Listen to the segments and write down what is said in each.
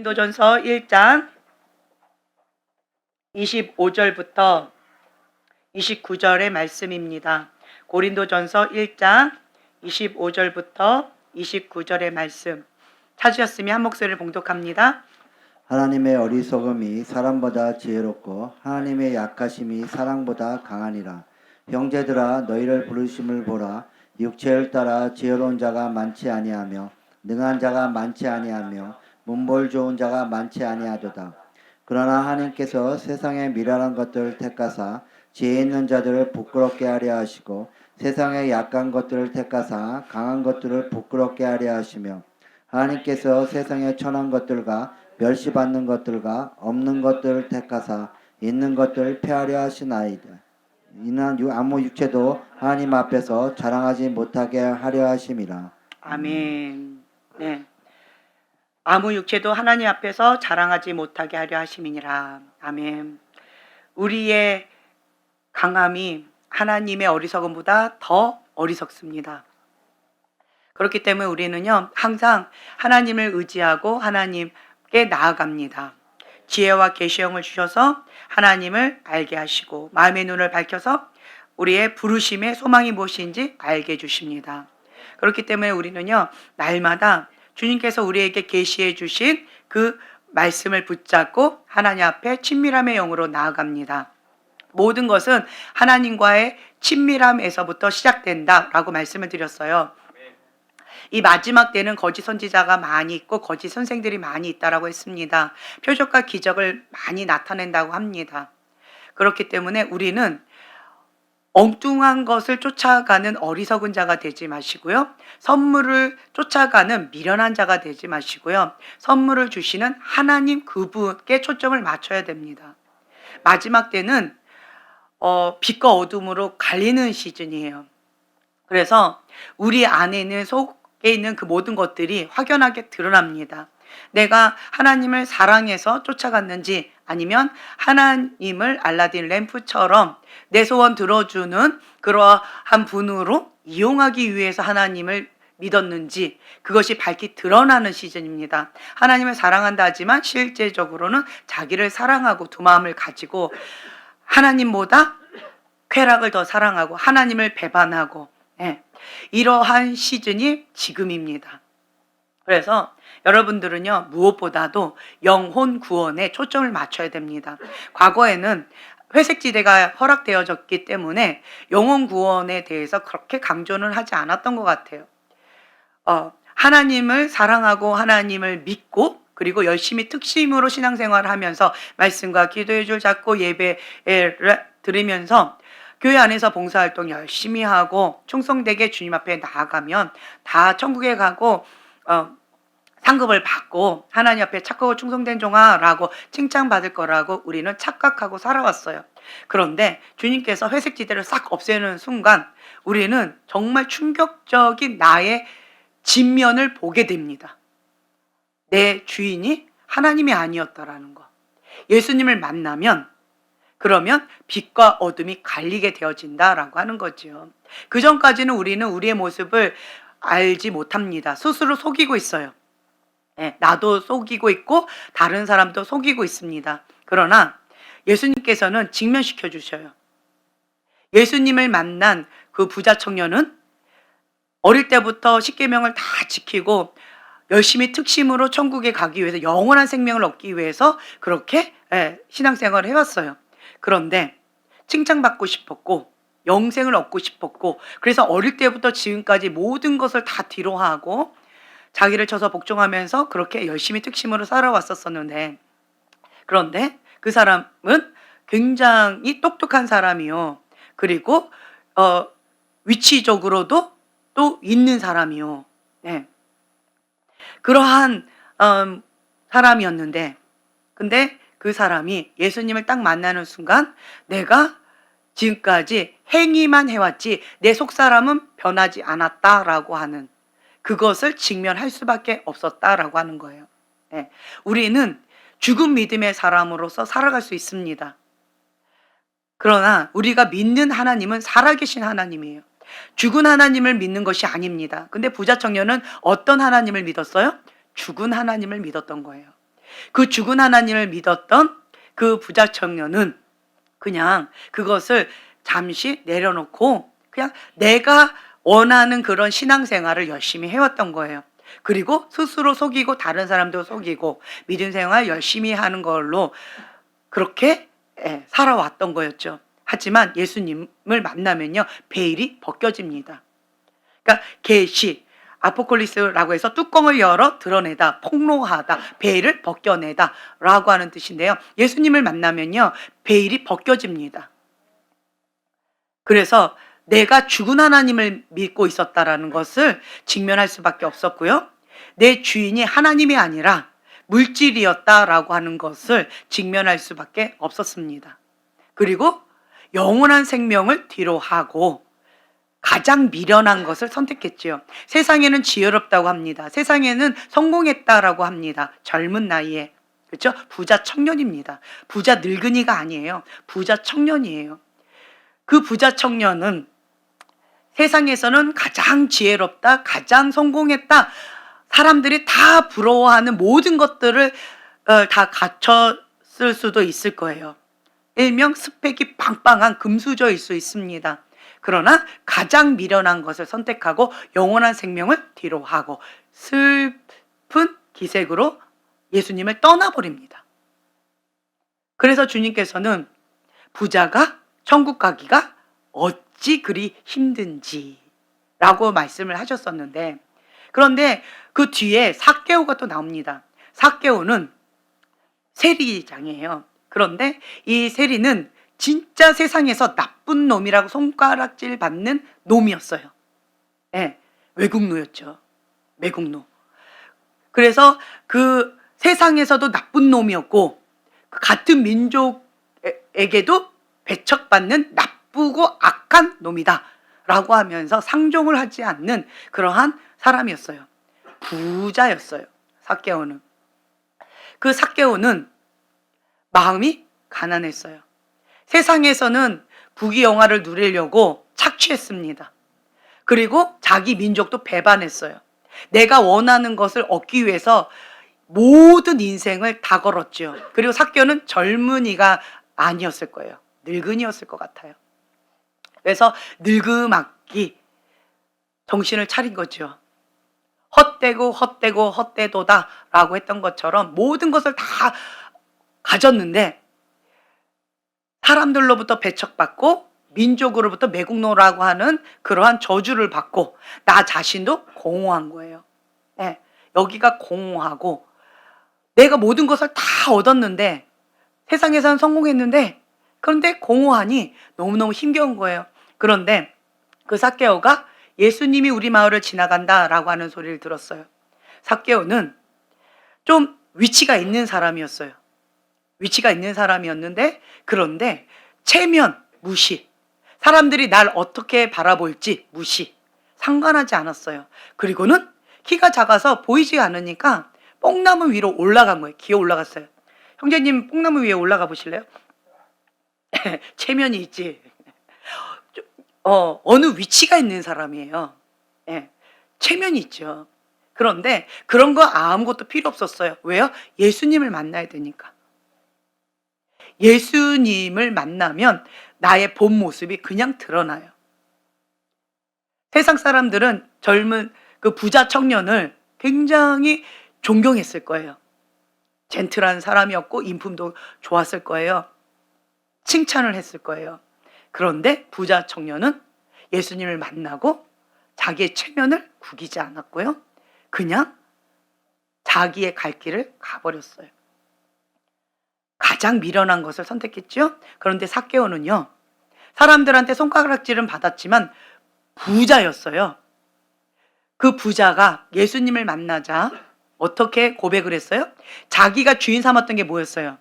고린도전서 1장 25절부터 29절의 말씀입니다. 고린도전서 1장 25절부터 29절의 말씀 찾으셨으면 한 목소리를 봉독합니다. 하나님의 어리석음이 사람보다 지혜롭고 하나님의 약하심이 사랑보다 강하니라. 형제들아, 너희를 부르심을 보라. 육체를 따라 지혜로운 자가 많지 아니하며 능한 자가 많지 아니하며 문벌 좋은 자가 많지 아니하도다. 그러나 하나님께서 세상의 미련한 것들을 택하사 지혜 있는 자들을 부끄럽게 하려 하시고 세상의 약한 것들을 택하사 강한 것들을 부끄럽게 하려 하시며 하나님께서 세상의 천한 것들과 멸시받는 것들과 없는 것들을 택하사 있는 것들을 폐하려 하시나이다. 이는 아무 육체도 하나님 앞에서 자랑하지 못하게 하려 하심이라. 아멘. 네. 아무 육체도 하나님 앞에서 자랑하지 못하게 하려 하심이니라. 아멘. 우리의 강함이 하나님의 어리석음보다 더 어리석습니다. 그렇기 때문에 우리는요, 항상 하나님을 의지하고 하나님께 나아갑니다. 지혜와 계시형을 주셔서 하나님을 알게 하시고 마음의 눈을 밝혀서 우리의 부르심의 소망이 무엇인지 알게 해주십니다. 그렇기 때문에 우리는요, 날마다 주님께서 우리에게 계시해 주신 그 말씀을 붙잡고 하나님 앞에 친밀함의 영으로 나아갑니다. 모든 것은 하나님과의 친밀함에서부터 시작된다라고 말씀을 드렸어요. 이 마지막 때는 거짓 선지자가 많이 있고 거짓 선생들이 많이 있다라고 했습니다. 표적과 기적을 많이 나타낸다고 합니다. 그렇기 때문에 우리는 엉뚱한 것을 쫓아가는 어리석은 자가 되지 마시고요. 선물을 쫓아가는 미련한 자가 되지 마시고요. 선물을 주시는 하나님 그분께 초점을 맞춰야 됩니다. 마지막 때는 빛과 어둠으로 갈리는 시즌이에요. 그래서 우리 안에는 속에 있는 그 모든 것들이 확연하게 드러납니다. 내가 하나님을 사랑해서 쫓아갔는지 아니면 하나님을 알라딘 램프처럼 내 소원 들어주는 그러한 분으로 이용하기 위해서 하나님을 믿었는지 그것이 밝히 드러나는 시즌입니다. 하나님을 사랑한다 하지만 실제적으로는 자기를 사랑하고 두 마음을 가지고 하나님보다 쾌락을 더 사랑하고 하나님을 배반하고 이러한 시즌이 지금입니다. 그래서 여러분들은요, 무엇보다도 영혼 구원에 초점을 맞춰야 됩니다. 과거에는 회색지대가 허락되어졌기 때문에 영혼 구원에 대해서 그렇게 강조는 하지 않았던 것 같아요. 하나님을 사랑하고 하나님을 믿고 그리고 열심히 특심으로 신앙생활을 하면서 말씀과 기도의 줄 잡고 예배를 드리면서 교회 안에서 봉사활동 열심히 하고 충성되게 주님 앞에 나아가면 다 천국에 가고 상급을 받고 하나님 앞에 착하고 충성된 종아라고 칭찬받을 거라고 우리는 착각하고 살아왔어요. 그런데 주님께서 회색지대를 싹 없애는 순간 우리는 정말 충격적인 나의 진면을 보게 됩니다. 내 주인이 하나님이 아니었다라는 거. 예수님을 만나면 그러면 빛과 어둠이 갈리게 되어진다라고 하는 거죠. 그 전까지는 우리는 우리의 모습을 알지 못합니다. 스스로 속이고 있어요. 나도 속이고 있고 다른 사람도 속이고 있습니다. 그러나 예수님께서는 직면시켜 주셔요. 예수님을 만난 그 부자 청년은 어릴 때부터 십계명을 다 지키고 열심히 특심으로 천국에 가기 위해서 영원한 생명을 얻기 위해서 그렇게 신앙생활을 해왔어요. 그런데 칭찬받고 싶었고 영생을 얻고 싶었고 그래서 어릴 때부터 지금까지 모든 것을 다 뒤로 하고 자기를 쳐서 복종하면서 그렇게 열심히 특심으로 살아왔었는데 그런데 그 사람은 굉장히 똑똑한 사람이요. 그리고 위치적으로도 또 있는 사람이요. 그러한 사람이었는데 근데 그 사람이 예수님을 딱 만나는 순간 내가 지금까지 행위만 해왔지 내 속사람은 변하지 않았다라고 하는 그것을 직면할 수밖에 없었다라고 하는 거예요. 우리는 죽은 믿음의 사람으로서 살아갈 수 있습니다. 그러나 우리가 믿는 하나님은 살아계신 하나님이에요. 죽은 하나님을 믿는 것이 아닙니다. 근데 부자 청년은 어떤 하나님을 믿었어요? 죽은 하나님을 믿었던 거예요. 그 죽은 하나님을 믿었던 그 부자 청년은 그냥 그것을 잠시 내려놓고 그냥 내가 원하는 그런 신앙생활을 열심히 해왔던 거예요. 그리고 스스로 속이고 다른 사람도 속이고 믿음 생활 열심히 하는 걸로 그렇게 살아왔던 거였죠. 하지만 예수님을 만나면요, 베일이 벗겨집니다. 그러니까 계시, 아포콜리스라고 해서 뚜껑을 열어 드러내다, 폭로하다, 베일을 벗겨내다 라고 하는 뜻인데요. 예수님을 만나면요, 베일이 벗겨집니다. 그래서 내가 죽은 하나님을 믿고 있었다라는 것을 직면할 수밖에 없었고요. 내 주인이 하나님이 아니라 물질이었다라고 하는 것을 직면할 수밖에 없었습니다. 그리고 영원한 생명을 뒤로 하고 가장 미련한 것을 선택했지요. 세상에는 지혜롭다고 합니다. 세상에는 성공했다라고 합니다. 젊은 나이에. 그렇죠? 부자 청년입니다. 부자 늙은이가 아니에요. 부자 청년이에요. 그 부자 청년은 세상에서는 가장 지혜롭다, 가장 성공했다, 사람들이 다 부러워하는 모든 것들을 다 갖췄을 수도 있을 거예요. 일명 스펙이 빵빵한 금수저일 수 있습니다. 그러나 가장 미련한 것을 선택하고 영원한 생명을 뒤로 하고 슬픈 기색으로 예수님을 떠나버립니다. 그래서 주님께서는 부자가 천국 가기가 어찌 그리 힘든지 라고 말씀을 하셨었는데, 그런데 그 뒤에 삭개오가 또 나옵니다. 삭개오는 세리장이에요. 그런데 이 세리는 진짜 세상에서 나쁜 놈이라고 손가락질 받는 놈이었어요. 네, 외국노였죠. 외국노. 그래서 그 세상에서도 나쁜 놈이었고 그 같은 민족에게도 배척받는 나쁘고 악한 놈이다 라고 하면서 상종을 하지 않는 그러한 사람이었어요. 부자였어요. 삭개오는. 그 삭개오는 마음이 가난했어요. 세상에서는 부귀영화를 누리려고 착취했습니다. 그리고 자기 민족도 배반했어요. 내가 원하는 것을 얻기 위해서 모든 인생을 다 걸었죠. 그리고 삭개오는 젊은이가 아니었을 거예요. 늙은이였을 것 같아요. 그래서 늙음악기 정신을 차린 거죠. 헛되고 헛되고 헛되도다 라고 했던 것처럼 모든 것을 다 가졌는데 사람들로부터 배척받고 민족으로부터 매국노라고 하는 그러한 저주를 받고 나 자신도 공허한 거예요. 네, 여기가 공허하고 내가 모든 것을 다 얻었는데 세상에서는 성공했는데 그런데 공허하니 너무너무 힘겨운 거예요. 그런데 그 삭개오가 예수님이 우리 마을을 지나간다라고 하는 소리를 들었어요. 삭개오는 좀 위치가 있는 사람이었어요. 위치가 있는 사람이었는데 그런데 체면 무시, 사람들이 날 어떻게 바라볼지 무시, 상관하지 않았어요. 그리고는 키가 작아서 보이지 않으니까 뽕나무 위로 올라간 거예요. 기어 올라갔어요. 형제님 뽕나무 위에 올라가 보실래요? 체면이 있지. 어느 위치가 있는 사람이에요. 예, 체면이 있죠. 그런데 그런 거 아무것도 필요 없었어요. 왜요? 예수님을 만나야 되니까. 예수님을 만나면 나의 본 모습이 그냥 드러나요. 세상 사람들은 젊은 그 부자 청년을 굉장히 존경했을 거예요. 젠틀한 사람이었고 인품도 좋았을 거예요. 칭찬을 했을 거예요. 그런데 부자 청년은 예수님을 만나고 자기의 체면을 구기지 않았고요. 그냥 자기의 갈 길을 가버렸어요. 가장 미련한 것을 선택했죠. 그런데 삭개오는요, 사람들한테 손가락질은 받았지만 부자였어요. 그 부자가 예수님을 만나자 어떻게 고백을 했어요? 자기가 주인 삼았던 게 뭐였어요?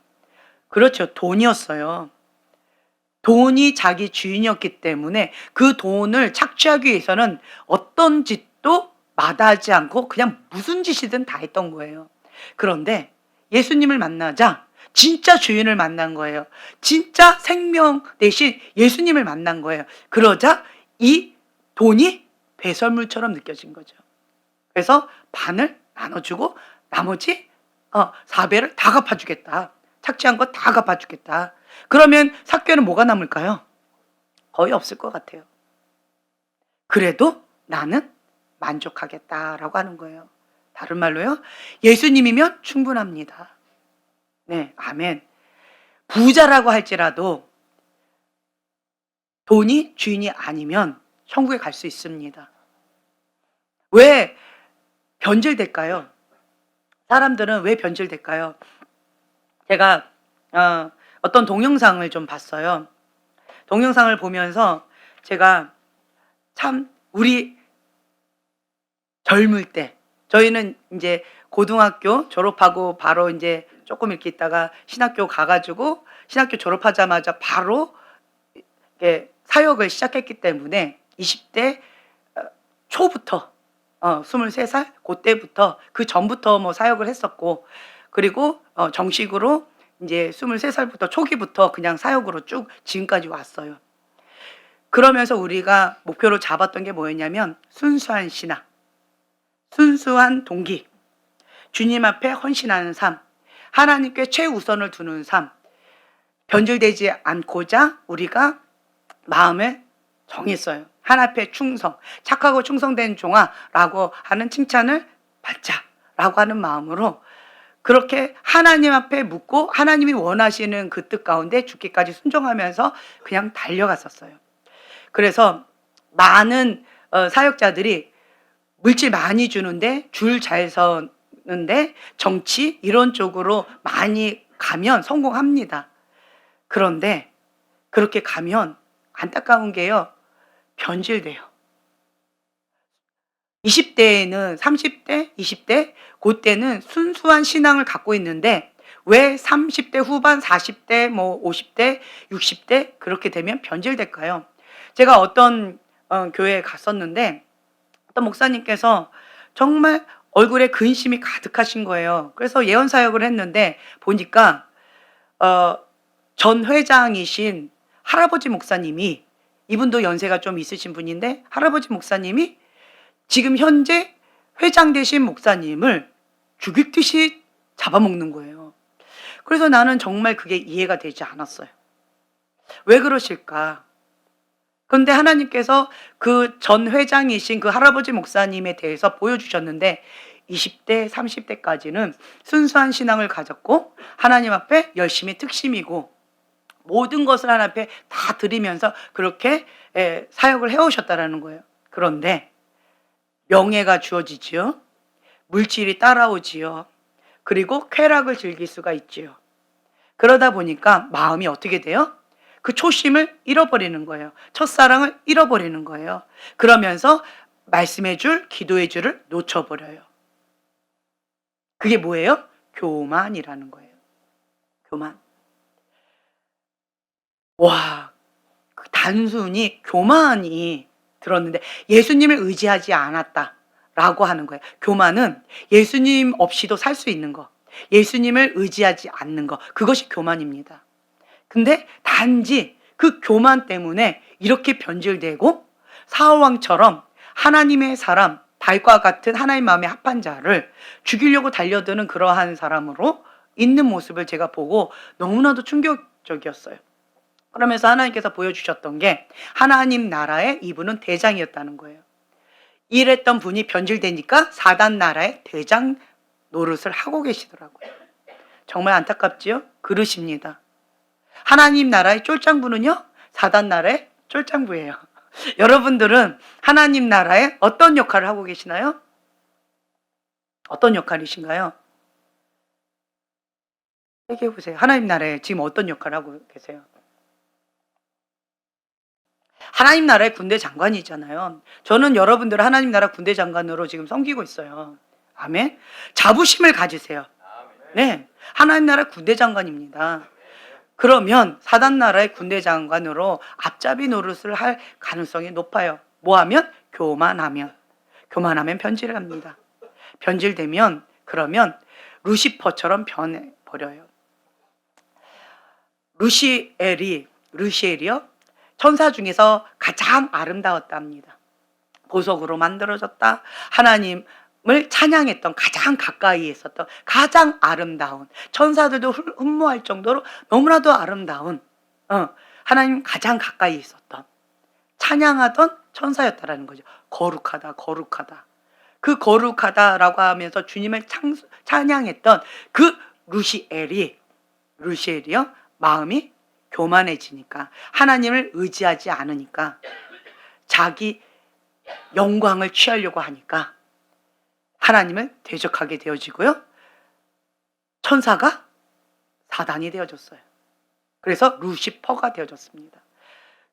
그렇죠, 돈이었어요. 돈이 자기 주인이었기 때문에 그 돈을 착취하기 위해서는 어떤 짓도 마다하지 않고 그냥 무슨 짓이든 다 했던 거예요. 그런데 예수님을 만나자 진짜 주인을 만난 거예요. 진짜 생명 대신 예수님을 만난 거예요. 그러자 이 돈이 배설물처럼 느껴진 거죠. 그래서 반을 나눠주고 나머지 4배를 다 갚아주겠다. 착취한 거 다 갚아주겠다. 그러면 삭개는 뭐가 남을까요? 거의 없을 것 같아요. 그래도 나는 만족하겠다라고 하는 거예요. 다른 말로요, 예수님이면 충분합니다. 네, 아멘. 부자라고 할지라도 돈이 주인이 아니면 천국에 갈 수 있습니다. 왜 변질될까요? 사람들은 왜 변질될까요? 제가 어떤 동영상을 좀 봤어요. 동영상을 보면서 제가 참 우리 젊을 때, 저희는 이제 고등학교 졸업하고 바로 이제 조금 이렇게 있다가 신학교 가가지고 신학교 졸업하자마자 바로 사역을 시작했기 때문에 20대 초부터 23살 그때부터, 그 전부터 뭐 사역을 했었고, 그리고 정식으로 이제 23살부터 초기부터 그냥 사역으로 쭉 지금까지 왔어요. 그러면서 우리가 목표로 잡았던 게 뭐였냐면 순수한 신앙, 순수한 동기, 주님 앞에 헌신하는 삶, 하나님께 최우선을 두는 삶, 변질되지 않고자 우리가 마음을 정했어요. 하나님께 충성, 착하고 충성된 종아라고 하는 칭찬을 받자라고 하는 마음으로 그렇게 하나님 앞에 묻고 하나님이 원하시는 그 뜻 가운데 죽기까지 순종하면서 그냥 달려갔었어요. 그래서 많은 사역자들이 물질 많이 주는데 줄 잘 서는데 정치 이런 쪽으로 많이 가면 성공합니다. 그런데 그렇게 가면 안타까운 게요, 변질돼요. 20대에는 30대, 20대 그때는 순수한 신앙을 갖고 있는데 왜 30대 후반, 40대, 뭐 50대, 60대 그렇게 되면 변질될까요? 제가 어떤 교회에 갔었는데 어떤 목사님께서 정말 얼굴에 근심이 가득하신 거예요. 그래서 예언 사역을 했는데 보니까 전 회장이신 할아버지 목사님이, 이분도 연세가 좀 있으신 분인데 할아버지 목사님이 지금 현재 회장 되신 목사님을 죽일 듯이 잡아먹는 거예요. 그래서 나는 정말 그게 이해가 되지 않았어요. 왜 그러실까? 그런데 하나님께서 그 전 회장이신 그 할아버지 목사님에 대해서 보여주셨는데 20대, 30대까지는 순수한 신앙을 가졌고 하나님 앞에 열심히 특심이고 모든 것을 하나님 앞에 다 드리면서 그렇게 사역을 해오셨다라는 거예요. 그런데 명예가 주어지지요. 물질이 따라오지요. 그리고 쾌락을 즐길 수가 있지요. 그러다 보니까 마음이 어떻게 돼요? 그 초심을 잃어버리는 거예요. 첫사랑을 잃어버리는 거예요. 그러면서 말씀해 줄, 기도해 줄을 놓쳐버려요. 그게 뭐예요? 교만이라는 거예요. 교만. 와, 단순히 교만이 들었는데 예수님을 의지하지 않았다라고 하는 거예요. 교만은 예수님 없이도 살 수 있는 거, 예수님을 의지하지 않는 거, 그것이 교만입니다. 근데 단지 그 교만 때문에 이렇게 변질되고 사울왕처럼 하나님의 사람, 다윗과 같은 하나님 마음에 합한 자를 죽이려고 달려드는 그러한 사람으로 있는 모습을 제가 보고 너무나도 충격적이었어요. 그러면서 하나님께서 보여주셨던 게 하나님 나라의 이분은 대장이었다는 거예요. 이랬던 분이 변질되니까 사단 나라의 대장 노릇을 하고 계시더라고요. 정말 안타깝지요? 그러십니다. 하나님 나라의 쫄장부는요, 사단 나라의 쫄장부예요. 여러분들은 하나님 나라에 어떤 역할을 하고 계시나요? 어떤 역할이신가요? 얘기해 보세요. 하나님 나라에 지금 어떤 역할을 하고 계세요? 하나님 나라의 군대 장관이잖아요. 저는 여러분들을 하나님 나라 군대 장관으로 지금 섬기고 있어요. 아멘. 자부심을 가지세요. 네, 하나님 나라 군대 장관입니다. 그러면 사단 나라의 군대 장관으로 앞잡이 노릇을 할 가능성이 높아요. 뭐하면? 교만하면. 교만하면 변질합니다. 변질되면 그러면 루시퍼처럼 변해버려요. 루시엘이요, 천사 중에서 가장 아름다웠답니다. 보석으로 만들어졌다. 하나님 찬양했던, 가장 가까이 있었던, 가장 아름다운, 천사들도 흠모할 정도로 너무나도 아름다운, 하나님 가장 가까이 있었던, 찬양하던 천사였다라는 거죠. 거룩하다, 거룩하다. 그 거룩하다라고 하면서 주님을 찬양했던 그 루시엘이요, 마음이 교만해지니까, 하나님을 의지하지 않으니까, 자기 영광을 취하려고 하니까 하나님을 대적하게 되어지고요, 천사가 사단이 되어졌어요. 그래서 루시퍼가 되어졌습니다.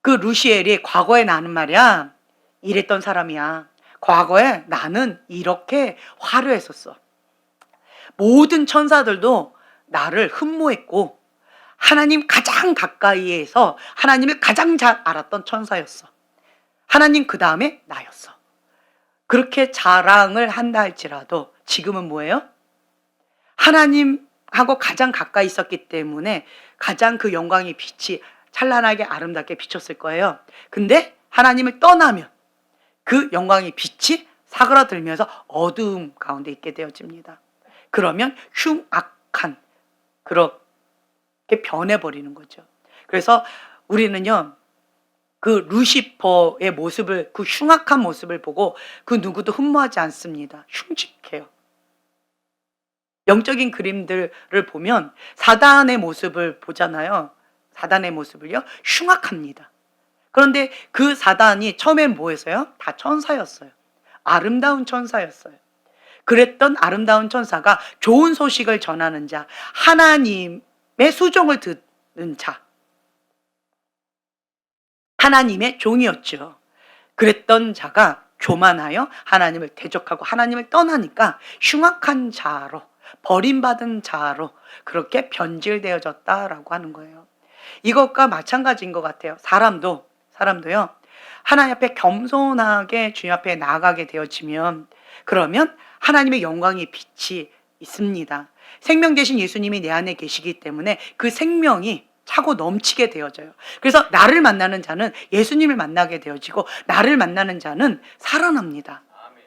그 루시엘이 과거에 나는 말이야, 이랬던 사람이야. 과거에 나는 이렇게 화려했었어. 모든 천사들도 나를 흠모했고, 하나님 가장 가까이에서 하나님을 가장 잘 알았던 천사였어. 하나님 그 다음에 나였어. 그렇게 자랑을 한다 할지라도 지금은 뭐예요? 하나님하고 가장 가까이 있었기 때문에 가장 그 영광의 빛이 찬란하게 아름답게 비쳤을 거예요. 근데 하나님을 떠나면 그 영광의 빛이 사그라들면서 어두움 가운데 있게 되어집니다. 그러면 흉악한, 그렇게 변해버리는 거죠. 그래서 우리는요, 그 루시퍼의 모습을, 그 흉악한 모습을 보고 그 누구도 흠모하지 않습니다. 흉측해요. 영적인 그림들을 보면 사단의 모습을 보잖아요. 사단의 모습을요, 흉악합니다. 그런데 그 사단이 처음엔 뭐였어요? 다 천사였어요. 아름다운 천사였어요. 그랬던 아름다운 천사가 좋은 소식을 전하는 자, 하나님의 수종을 듣는 자, 하나님의 종이었죠. 그랬던 자가 교만하여 하나님을 대적하고 하나님을 떠나니까 흉악한 자로, 버림받은 자로 그렇게 변질되어졌다라고 하는 거예요. 이것과 마찬가지인 것 같아요. 사람도요, 하나님 앞에 겸손하게 주님 앞에 나아가게 되어지면, 그러면 하나님의 영광의 빛이 있습니다. 생명 되신 예수님이 내 안에 계시기 때문에 그 생명이 차고 넘치게 되어져요. 그래서 나를 만나는 자는 예수님을 만나게 되어지고, 나를 만나는 자는 살아납니다.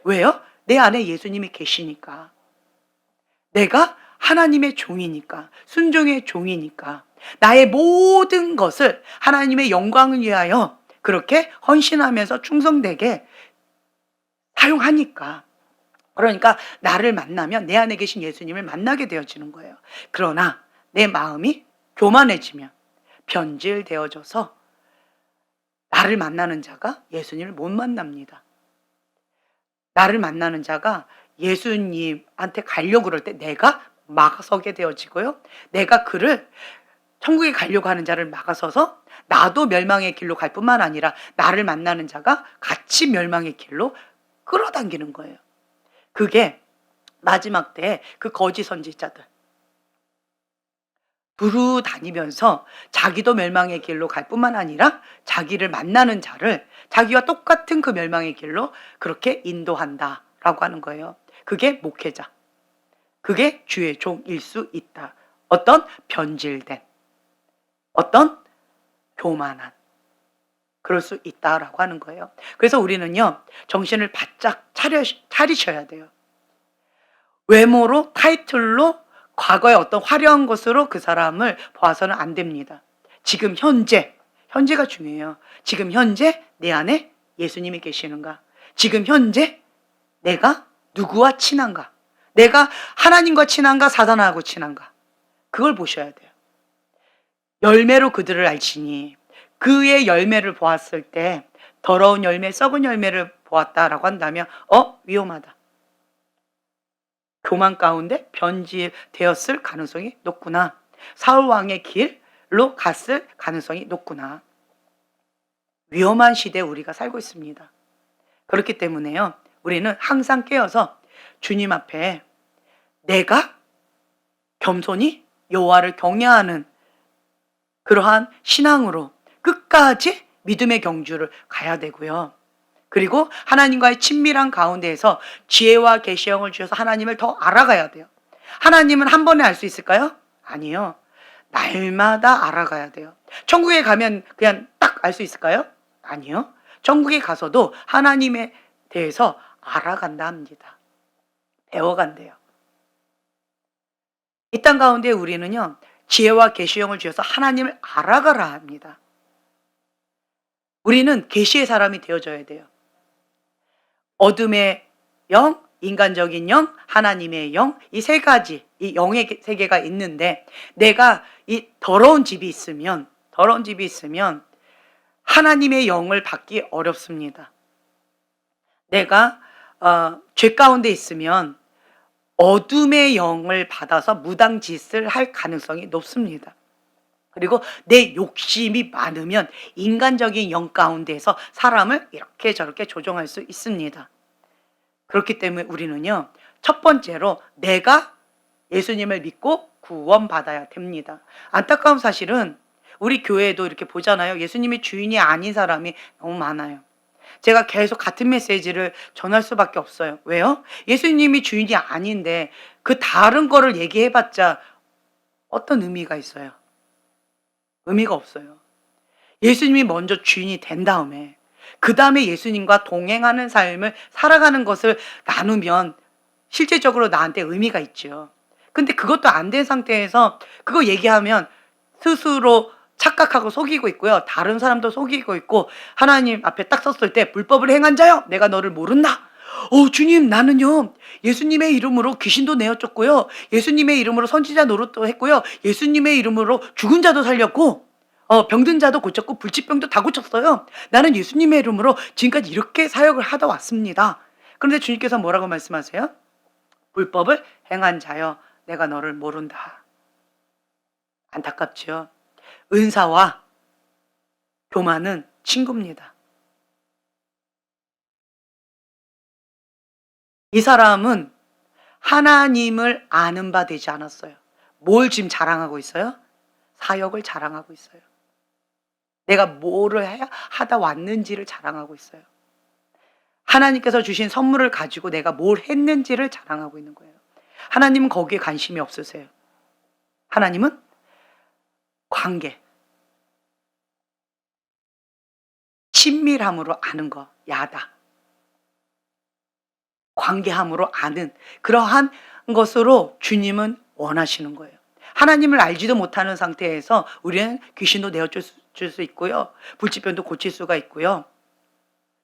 왜요? 내 안에 예수님이 계시니까. 내가 하나님의 종이니까, 순종의 종이니까, 나의 모든 것을 하나님의 영광을 위하여 그렇게 헌신하면서 충성되게 사용하니까. 그러니까 나를 만나면 내 안에 계신 예수님을 만나게 되어지는 거예요. 그러나 내 마음이 교만해지면 변질되어져서 나를 만나는 자가 예수님을 못 만납니다. 나를 만나는 자가 예수님한테 가려고 그럴 때 내가 막아서게 되어지고요, 내가 그를, 천국에 가려고 하는 자를 막아서서 나도 멸망의 길로 갈 뿐만 아니라 나를 만나는 자가 같이 멸망의 길로 끌어당기는 거예요. 그게 마지막 때에 그 거짓 선지자들 두루 다니면서 자기도 멸망의 길로 갈 뿐만 아니라 자기를 만나는 자를 자기와 똑같은 그 멸망의 길로 그렇게 인도한다라고 하는 거예요. 그게 목회자, 그게 주의 종일 수 있다. 어떤 변질된, 어떤 교만한, 그럴 수 있다라고 하는 거예요. 그래서 우리는요, 정신을 바짝 차리셔야 돼요. 외모로, 타이틀로, 과거의 어떤 화려한 것으로 그 사람을 보아서는 안 됩니다. 지금 현재가 중요해요. 지금 현재 내 안에 예수님이 계시는가? 지금 현재 내가 누구와 친한가? 내가 하나님과 친한가? 사단하고 친한가? 그걸 보셔야 돼요. 열매로 그들을 알지니, 그의 열매를 보았을 때 더러운 열매, 썩은 열매를 보았다라고 한다면 위험하다. 교만 가운데 변질되었을 가능성이 높구나. 사울 왕의 길로 갔을 가능성이 높구나. 위험한 시대에 우리가 살고 있습니다. 그렇기 때문에요, 우리는 항상 깨어서 주님 앞에 내가 겸손히 여호와를 경외하는 그러한 신앙으로 끝까지 믿음의 경주를 가야 되고요. 그리고 하나님과의 친밀한 가운데에서 지혜와 계시형을 주셔서 하나님을 더 알아가야 돼요. 하나님은 한 번에 알 수 있을까요? 아니요. 날마다 알아가야 돼요. 천국에 가면 그냥 딱 알 수 있을까요? 아니요. 천국에 가서도 하나님에 대해서 알아간다 합니다. 배워간대요. 이 땅 가운데 우리는요, 지혜와 계시형을 주셔서 하나님을 알아가라 합니다. 우리는 계시의 사람이 되어져야 돼요. 어둠의 영, 인간적인 영, 하나님의 영, 이 세 가지, 이 영의 세계가 있는데, 내가 이 더러운 집이 있으면 하나님의 영을 받기 어렵습니다. 내가 죄 가운데 있으면 어둠의 영을 받아서 무당짓을 할 가능성이 높습니다. 그리고 내 욕심이 많으면 인간적인 영 가운데에서 사람을 이렇게 저렇게 조종할 수 있습니다. 그렇기 때문에 우리는요, 첫 번째로 내가 예수님을 믿고 구원받아야 됩니다. 안타까운 사실은 우리 교회에도 이렇게 보잖아요. 예수님이 주인이 아닌 사람이 너무 많아요. 제가 계속 같은 메시지를 전할 수밖에 없어요. 왜요? 예수님이 주인이 아닌데 그 다른 거를 얘기해봤자 어떤 의미가 있어요? 의미가 없어요. 예수님이 먼저 주인이 된 다음에 그 다음에 예수님과 동행하는 삶을 살아가는 것을 나누면 실제적으로 나한테 의미가 있죠. 근데 그것도 안 된 상태에서 그거 얘기하면 스스로 착각하고 속이고 있고요. 다른 사람도 속이고 있고, 하나님 앞에 딱 섰을 때 불법을 행한 자여 내가 너를 모른다. 주님, 나는요 예수님의 이름으로 귀신도 내어쫓고요, 예수님의 이름으로 선지자 노릇도 했고요, 예수님의 이름으로 죽은 자도 살렸고 병든 자도 고쳤고 불치병도 다 고쳤어요. 나는 예수님의 이름으로 지금까지 이렇게 사역을 하다 왔습니다. 그런데 주님께서 뭐라고 말씀하세요? 불법을 행한 자여 내가 너를 모른다. 안타깝죠. 은사와 교만은 친구입니다. 이 사람은 하나님을 아는 바 되지 않았어요. 뭘 지금 자랑하고 있어요? 사역을 자랑하고 있어요. 내가 뭐를 하다 왔는지를 자랑하고 있어요. 하나님께서 주신 선물을 가지고 내가 뭘 했는지를 자랑하고 있는 거예요. 하나님은 거기에 관심이 없으세요. 하나님은 관계, 친밀함으로 아는 거, 야다. 관계함으로 아는 그러한 것으로 주님은 원하시는 거예요. 하나님을 알지도 못하는 상태에서 우리는 귀신도 내어줄 수 있고요, 불치병도 고칠 수가 있고요,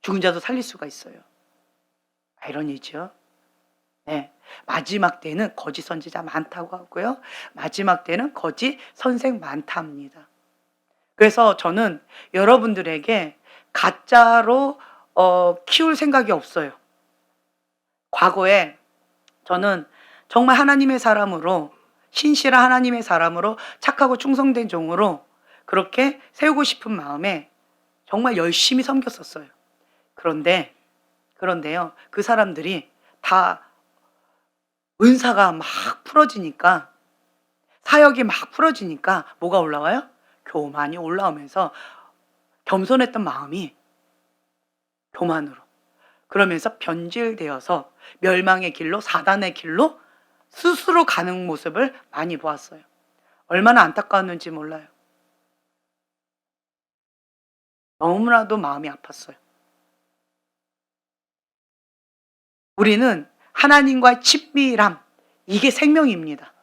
죽은 자도 살릴 수가 있어요. 아이러니죠. 네. 마지막 때는 거짓 선지자 많다고 하고요, 마지막 때는 거짓 선생 많답니다. 그래서 저는 여러분들에게 가짜로 키울 생각이 없어요. 과거에 저는 정말 하나님의 사람으로, 신실한 하나님의 사람으로, 착하고 충성된 종으로 그렇게 세우고 싶은 마음에 정말 열심히 섬겼었어요. 그런데요, 그 사람들이 다 은사가 막 풀어지니까, 사역이 막 풀어지니까 뭐가 올라와요? 교만이 올라오면서 겸손했던 마음이 교만으로, 그러면서 변질되어서 멸망의 길로, 사단의 길로 스스로 가는 모습을 많이 보았어요. 얼마나 안타까웠는지 몰라요. 너무나도 마음이 아팠어요. 우리는 하나님과의 친밀함, 이게 생명입니다.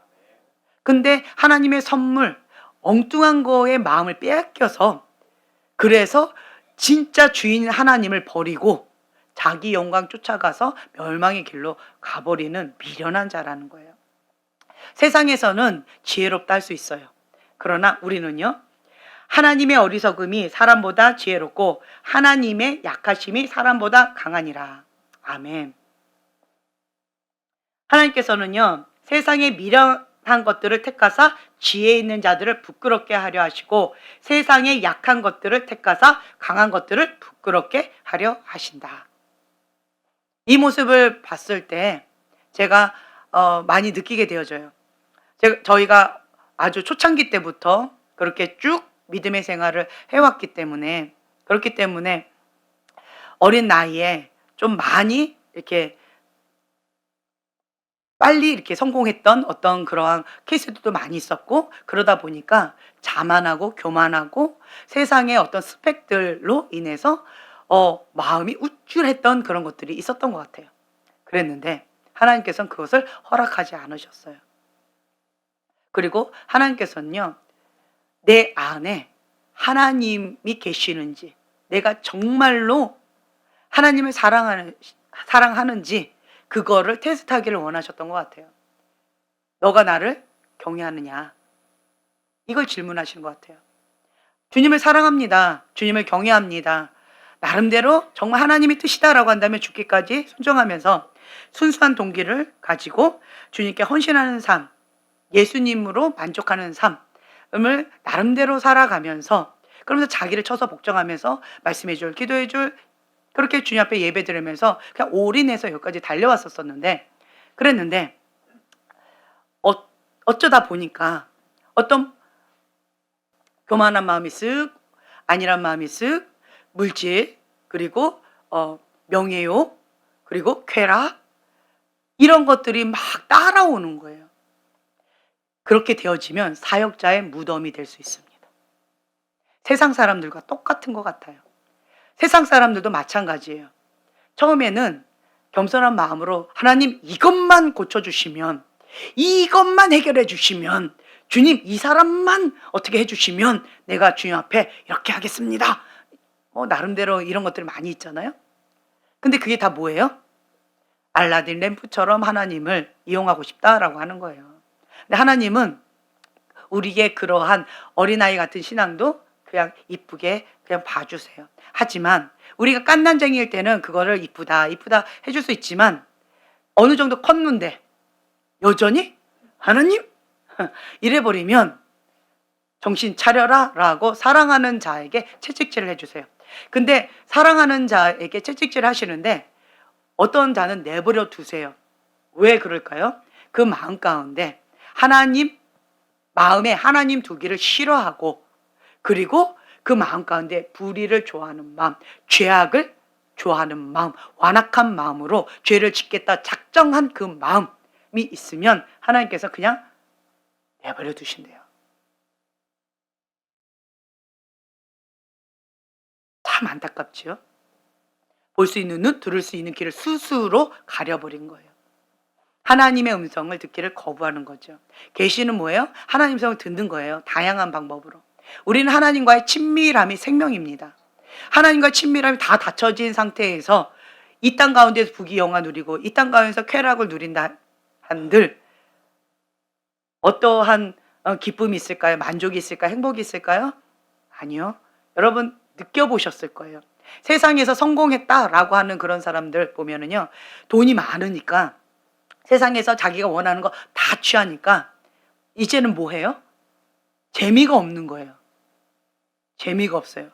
근데 하나님의 선물, 엉뚱한 거에 마음을 빼앗겨서, 그래서 진짜 주인 하나님을 버리고 자기 영광 쫓아가서 멸망의 길로 가버리는 미련한 자라는 거예요. 세상에서는 지혜롭다 할 수 있어요. 그러나 우리는요, 하나님의 어리석음이 사람보다 지혜롭고 하나님의 약하심이 사람보다 강하니라. 아멘. 하나님께서는요, 세상의 미련한 것들을 택하사 지혜 있는 자들을 부끄럽게 하려 하시고, 세상의 약한 것들을 택하사 강한 것들을 부끄럽게 하려 하신다. 이 모습을 봤을 때 제가 많이 느끼게 되어져요. 저희가 아주 초창기 때부터 그렇게 쭉 믿음의 생활을 해왔기 때문에, 그렇기 때문에 어린 나이에 좀 많이 이렇게 빨리 이렇게 성공했던 어떤 그러한 케이스들도 많이 있었고, 그러다 보니까 자만하고 교만하고 세상의 어떤 스펙들로 인해서 마음이 우쭐했던 그런 것들이 있었던 것 같아요. 그랬는데 하나님께서는 그것을 허락하지 않으셨어요. 그리고 하나님께서는요, 내 안에 하나님이 계시는지, 내가 정말로 하나님을 사랑하는지 그거를 테스트하기를 원하셨던 것 같아요. 너가 나를 경외하느냐? 이걸 질문하시는 것 같아요. 주님을 사랑합니다. 주님을 경외합니다. 나름대로 정말 하나님의 뜻이다라고 한다면 죽기까지 순종하면서 순수한 동기를 가지고 주님께 헌신하는 삶, 예수님으로 만족하는 삶을 나름대로 살아가면서, 그러면서 자기를 쳐서 복종하면서 말씀해 줄, 기도해 줄, 그렇게 주님 앞에 예배 드리면서 그냥 올인해서 여기까지 달려왔었는데, 그랬는데 어쩌다 보니까 어떤 교만한 마음이 쓱, 안일한 마음이 쓱, 물질, 그리고 명예욕, 그리고 쾌락, 이런 것들이 막 따라오는 거예요. 그렇게 되어지면 사역자의 무덤이 될 수 있습니다. 세상 사람들과 똑같은 것 같아요. 세상 사람들도 마찬가지예요. 처음에는 겸손한 마음으로 하나님 이것만 고쳐주시면, 이것만 해결해 주시면, 주님 이 사람만 어떻게 해주시면 내가 주님 앞에 이렇게 하겠습니다. 나름대로 이런 것들 많이 있잖아요. 근데 그게 다 뭐예요? 알라딘 램프처럼 하나님을 이용하고 싶다라고 하는 거예요. 근데 하나님은 우리의 그러한 어린아이 같은 신앙도 그냥 이쁘게 그냥 봐주세요. 하지만 우리가 깐난쟁이일 때는 그거를 이쁘다 해줄 수 있지만, 어느 정도 컸는데 여전히 하나님 이래버리면 정신 차려라 라고 사랑하는 자에게 채찍질을 해주세요. 근데 사랑하는 자에게 채찍질 하시는데 어떤 자는 내버려 두세요. 왜 그럴까요? 그 마음 가운데 마음에 하나님 두기를 싫어하고, 그리고 그 마음 가운데 불의를 좋아하는 마음, 죄악을 좋아하는 마음, 완악한 마음으로 죄를 짓겠다 작정한 그 마음이 있으면 하나님께서 그냥 내버려 두신대요. 참 안타깝지요. 볼 수 있는 눈, 들을 수 있는 귀를 스스로 가려버린 거예요. 하나님의 음성을 듣기를 거부하는 거죠. 계시는 뭐예요? 하나님 음성을 듣는 거예요. 다양한 방법으로. 우리는 하나님과의 친밀함이 생명입니다. 하나님과 친밀함이 다 닫혀진 상태에서 이 땅 가운데서 부귀영화 누리고 이 땅 가운데서 쾌락을 누린다 한들 어떠한 기쁨이 있을까요? 만족이 있을까요? 행복이 있을까요? 아니요. 여러분 느껴보셨을 거예요. 세상에서 성공했다라고 하는 그런 사람들 보면은요, 돈이 많으니까 세상에서 자기가 원하는 거 다 취하니까 이제는 뭐 해요? 재미가 없는 거예요. 재미가 없어요.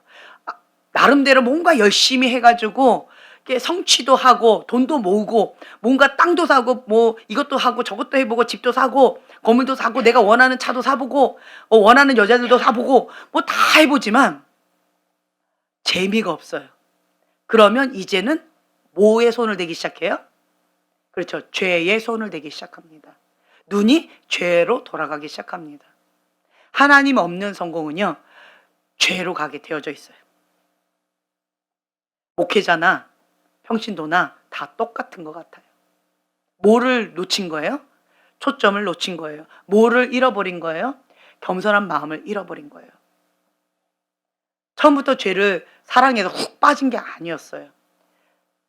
나름대로 뭔가 열심히 해가지고 성취도 하고 돈도 모으고 뭔가 땅도 사고 뭐 이것도 하고 저것도 해보고 집도 사고 건물도 사고 내가 원하는 차도 사보고 원하는 여자들도 사보고 뭐 다 해보지만 재미가 없어요. 그러면 이제는 뭐에 손을 대기 시작해요? 그렇죠. 죄에 손을 대기 시작합니다. 눈이 죄로 돌아가기 시작합니다. 하나님 없는 성공은요, 죄로 가게 되어져 있어요. 목회자나 평신도나 다 똑같은 것 같아요. 뭐를 놓친 거예요? 초점을 놓친 거예요. 뭐를 잃어버린 거예요? 겸손한 마음을 잃어버린 거예요. 처음부터 죄를 사랑해서 훅 빠진 게 아니었어요.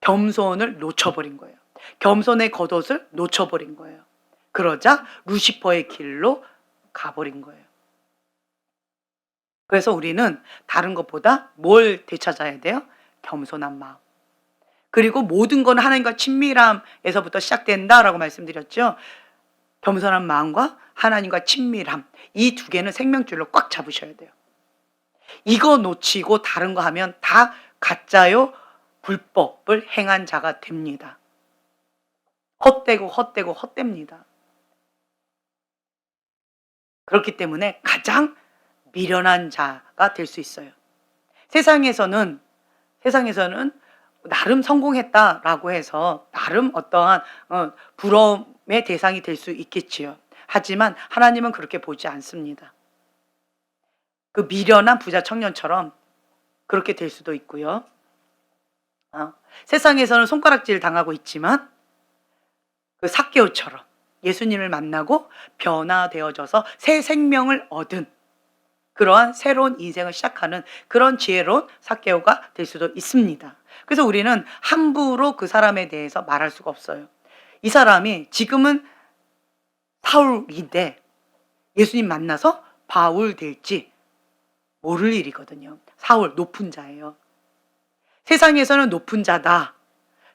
겸손을 놓쳐버린 거예요. 겸손의 겉옷을 놓쳐버린 거예요. 그러자 루시퍼의 길로 가버린 거예요. 그래서 우리는 다른 것보다 뭘 되찾아야 돼요? 겸손한 마음. 그리고 모든 건 하나님과 친밀함에서부터 시작된다라고 말씀드렸죠. 겸손한 마음과 하나님과 친밀함, 이 두 개는 생명줄로 꽉 잡으셔야 돼요. 이거 놓치고 다른 거 하면 다 가짜요, 불법을 행한 자가 됩니다. 헛되고 그렇기 때문에 가장 미련한 자가 될 수 있어요. 세상에서는 나름 성공했다라고 해서 나름 어떠한 부러움의 대상이 될 수 있겠지요. 하지만 하나님은 그렇게 보지 않습니다. 그 미련한 부자 청년처럼 그렇게 될 수도 있고요. 세상에서는 손가락질 당하고 있지만 그 삭개오처럼 예수님을 만나고 변화되어져서 새 생명을 얻은 그러한 새로운 인생을 시작하는 그런 지혜로운 삭개오가 될 수도 있습니다. 그래서 우리는 함부로 그 사람에 대해서 말할 수가 없어요. 이 사람이 지금은 사울인데 예수님 만나서 바울 될지 모를 일이거든요. 사울, 높은 자예요. 세상에서는 높은 자다.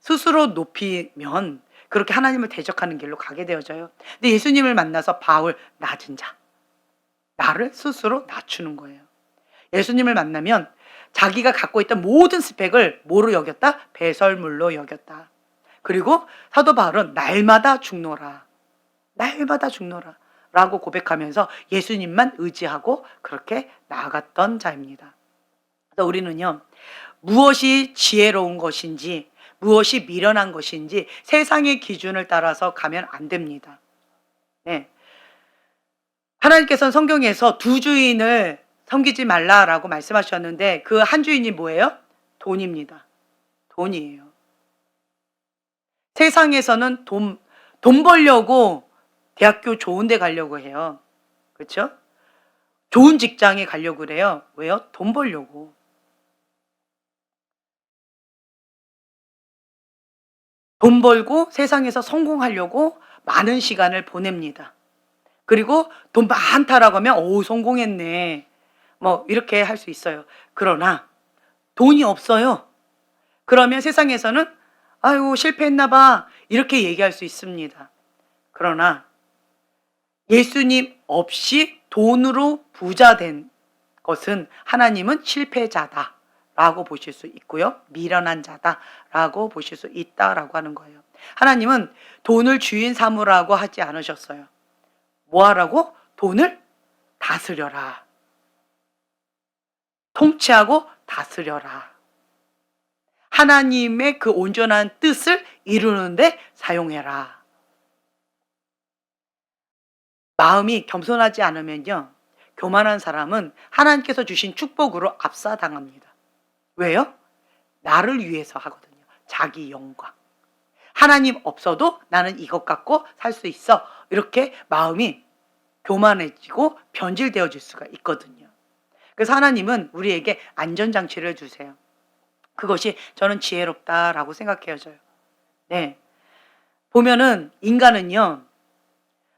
스스로 높이면 그렇게 하나님을 대적하는 길로 가게 되어져요. 근데 예수님을 만나서 바울, 낮은 자. 나를 스스로 낮추는 거예요. 예수님을 만나면 자기가 갖고 있던 모든 스펙을 뭐로 여겼다? 배설물로 여겼다. 그리고 사도 바울은 날마다 죽노라. 날마다 죽노라. 라고 고백하면서 예수님만 의지하고 그렇게 나아갔던 자입니다. 그래서 우리는요, 무엇이 지혜로운 것인지, 무엇이 미련한 것인지 세상의 기준을 따라서 가면 안 됩니다. 네. 하나님께서는 성경에서 두 주인을 섬기지 말라라고 말씀하셨는데 그 한 주인이 뭐예요? 돈입니다. 돈이에요. 세상에서는 돈 벌려고 대학교 좋은 데 가려고 해요. 그렇죠? 좋은 직장에 가려고 그래요. 왜요? 돈 벌려고. 돈 벌고 세상에서 성공하려고 많은 시간을 보냅니다. 그리고 돈 많다라고 하면 오, 성공했네. 뭐 이렇게 할 수 있어요. 그러나 돈이 없어요. 그러면 세상에서는 아이고 실패했나 봐. 이렇게 얘기할 수 있습니다. 그러나 예수님 없이 돈으로 부자 된 것은 하나님은 실패자다라고 보실 수 있고요. 미련한 자다라고 보실 수 있다라고 하는 거예요. 하나님은 돈을 주인 삼으라고 하지 않으셨어요. 뭐 하라고? 돈을 다스려라. 통치하고 다스려라. 하나님의 그 온전한 뜻을 이루는데 사용해라. 마음이 겸손하지 않으면요, 교만한 사람은 하나님께서 주신 축복으로 압사당합니다. 왜요? 나를 위해서 하거든요. 자기 영광. 하나님 없어도 나는 이것 갖고 살 수 있어. 이렇게 마음이 교만해지고 변질되어질 수가 있거든요. 그래서 하나님은 우리에게 안전장치를 주세요. 그것이 저는 지혜롭다라고 생각해져요. 네. 보면은 인간은요,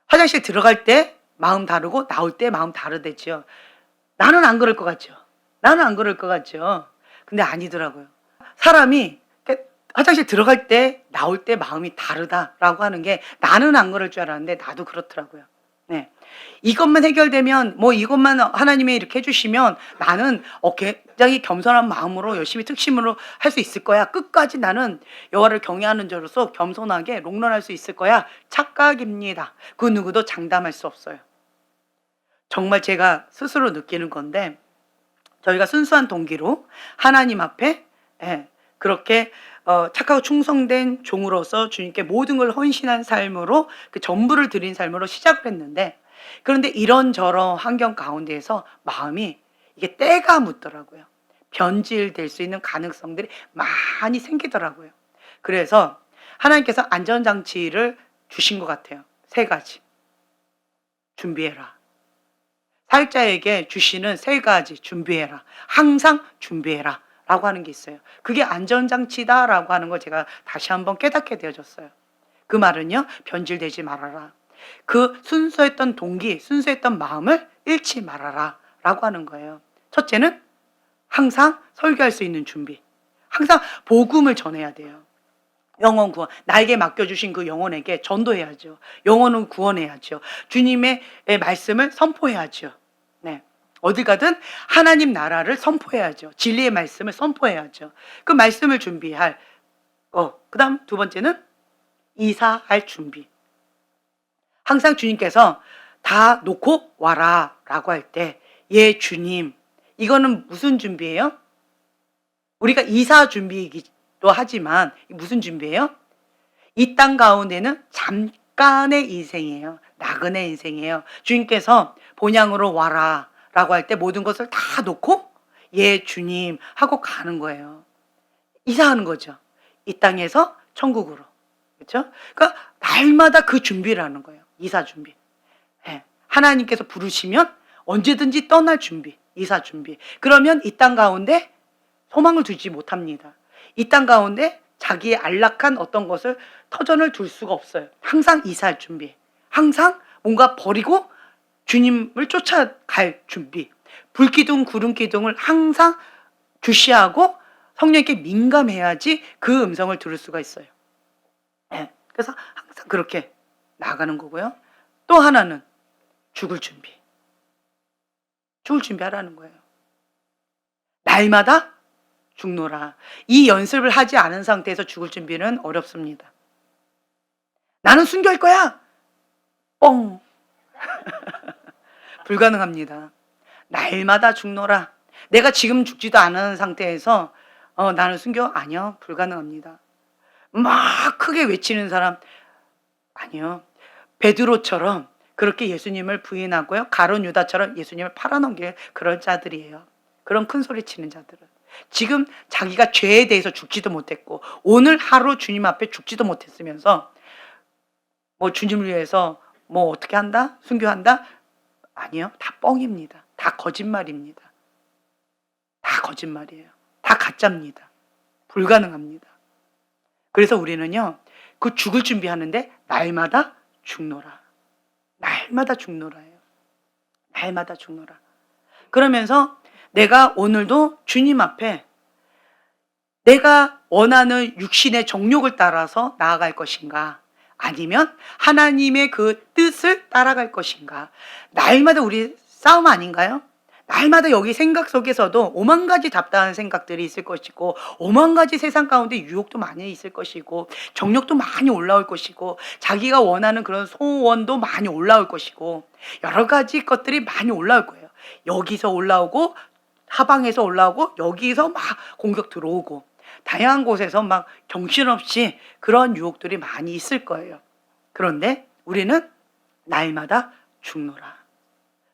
화장실 들어갈 때 마음 다르고 나올 때 마음 다르대죠. 나는 안 그럴 것 같죠. 나는 안 그럴 것 같죠. 근데 아니더라고요. 사람이 화장실 들어갈 때 나올 때 마음이 다르다라고 하는 게 나는 안 그럴 줄 알았는데 나도 그렇더라고요. 네. 이것만 해결되면 뭐 이것만 하나님이 이렇게 해주시면 나는 굉장히 겸손한 마음으로 열심히 특심으로 할 수 있을 거야. 끝까지 나는 여호와를 경외하는 자로서 겸손하게 롱런할 수 있을 거야. 착각입니다. 그 누구도 장담할 수 없어요. 정말 제가 스스로 느끼는 건데 저희가 순수한 동기로 하나님 앞에 그렇게 착하고 충성된 종으로서 주님께 모든 걸 헌신한 삶으로 그 전부를 드린 삶으로 시작을 했는데, 그런데 이런저런 환경 가운데에서 마음이 이게 때가 묻더라고요. 변질될 수 있는 가능성들이 많이 생기더라고요. 그래서 하나님께서 안전장치를 주신 것 같아요. 3가지. 준비해라. 사역자에게 주시는 3가지 준비해라. 항상 준비해라. 라고 하는 게 있어요. 그게 안전장치다라고 하는 걸 제가 다시 한번 깨닫게 되어졌어요. 그 말은요, 변질되지 말아라. 그 순수했던 동기, 순수했던 마음을 잃지 말아라. 라고 하는 거예요. 첫째는 항상 설교할 수 있는 준비. 항상 복음을 전해야 돼요. 영혼 구원. 나에게 맡겨주신 그 영혼에게 전도해야죠. 영혼은 구원해야죠. 주님의 말씀을 선포해야죠. 네. 어딜 가든 하나님 나라를 선포해야죠. 진리의 말씀을 선포해야죠. 그 말씀을 준비할 그 다음 2번째는 이사할 준비. 항상 주님께서 다 놓고 와라 라고 할 때 예 주님, 이거는 무슨 준비예요? 우리가 이사 준비이기도 하지만 무슨 준비예요? 이 땅 가운데는 잠깐의 인생이에요. 나그네 인생이에요. 주님께서 본향으로 와라 라고 할 때 모든 것을 다 놓고 예 주님 하고 가는 거예요. 이사하는 거죠. 이 땅에서 천국으로. 그렇죠? 그러니까 날마다 그 준비를 하는 거예요. 이사 준비. 예. 하나님께서 부르시면 언제든지 떠날 준비, 이사 준비. 그러면 이 땅 가운데 소망을 두지 못합니다. 이 땅 가운데 자기의 안락한 어떤 것을 터전을 둘 수가 없어요. 항상 이사할 준비. 항상 뭔가 버리고 주님을 쫓아갈 준비. 불기둥, 구름기둥을 항상 주시하고 성령께 민감해야지 그 음성을 들을 수가 있어요. 예. 그래서 항상 그렇게 나아가는 거고요. 또 하나는 죽을 준비. 죽을 준비하라는 거예요. 날마다 죽노라. 이 연습을 하지 않은 상태에서 죽을 준비는 어렵습니다. 나는 순교할 거야. 뻥. 불가능합니다. 날마다 죽노라. 내가 지금 죽지도 않은 상태에서 나는 순교? 아니요. 불가능합니다. 막 크게 외치는 사람 아니요. 베드로처럼 그렇게 예수님을 부인하고요. 가룟 유다처럼 예수님을 팔아넘길 그런 자들이에요. 그런 큰 소리 치는 자들은. 지금 자기가 죄에 대해서 죽지도 못했고 오늘 하루 주님 앞에 죽지도 못했으면서 뭐 주님을 위해서 뭐 어떻게 한다? 순교한다? 아니요. 다 뻥입니다. 다 거짓말입니다. 다 거짓말이에요. 다 가짜입니다. 불가능합니다. 그래서 우리는요. 그 죽을 준비하는데 날마다 죽노라. 날마다 죽노라예요. 날마다 죽노라. 그러면서 내가 오늘도 주님 앞에 내가 원하는 육신의 정욕을 따라서 나아갈 것인가? 아니면 하나님의 그 뜻을 따라갈 것인가? 날마다 우리 싸움 아닌가요? 날마다 여기 생각 속에서도 오만 가지 답답한 생각들이 있을 것이고 오만 가지 세상 가운데 유혹도 많이 있을 것이고 정욕도 많이 올라올 것이고 자기가 원하는 그런 소원도 많이 올라올 것이고 여러 가지 것들이 많이 올라올 거예요. 여기서 올라오고 하방에서 올라오고 여기서 막 공격 들어오고 다양한 곳에서 막 정신없이 그런 유혹들이 많이 있을 거예요. 그런데 우리는 날마다 죽노라.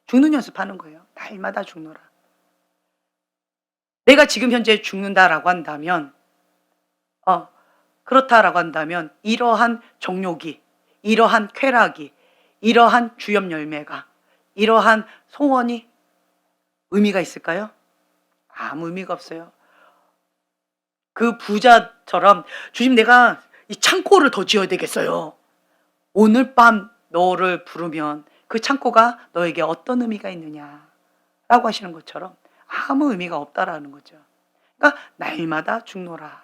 죽는 연습하는 거예요. 날마다 죽노라. 내가 지금 현재 죽는다라고 한다면 그렇다라고 한다면 이러한 정욕이, 이러한 쾌락이, 이러한 주염 열매가, 이러한 소원이 의미가 있을까요? 아무 의미가 없어요. 그 부자처럼 주님 내가 이 창고를 더 지어야 되겠어요. 오늘 밤 너를 부르면 그 창고가 너에게 어떤 의미가 있느냐라고 하시는 것처럼 아무 의미가 없다라는 거죠. 그러니까 날마다 죽노라.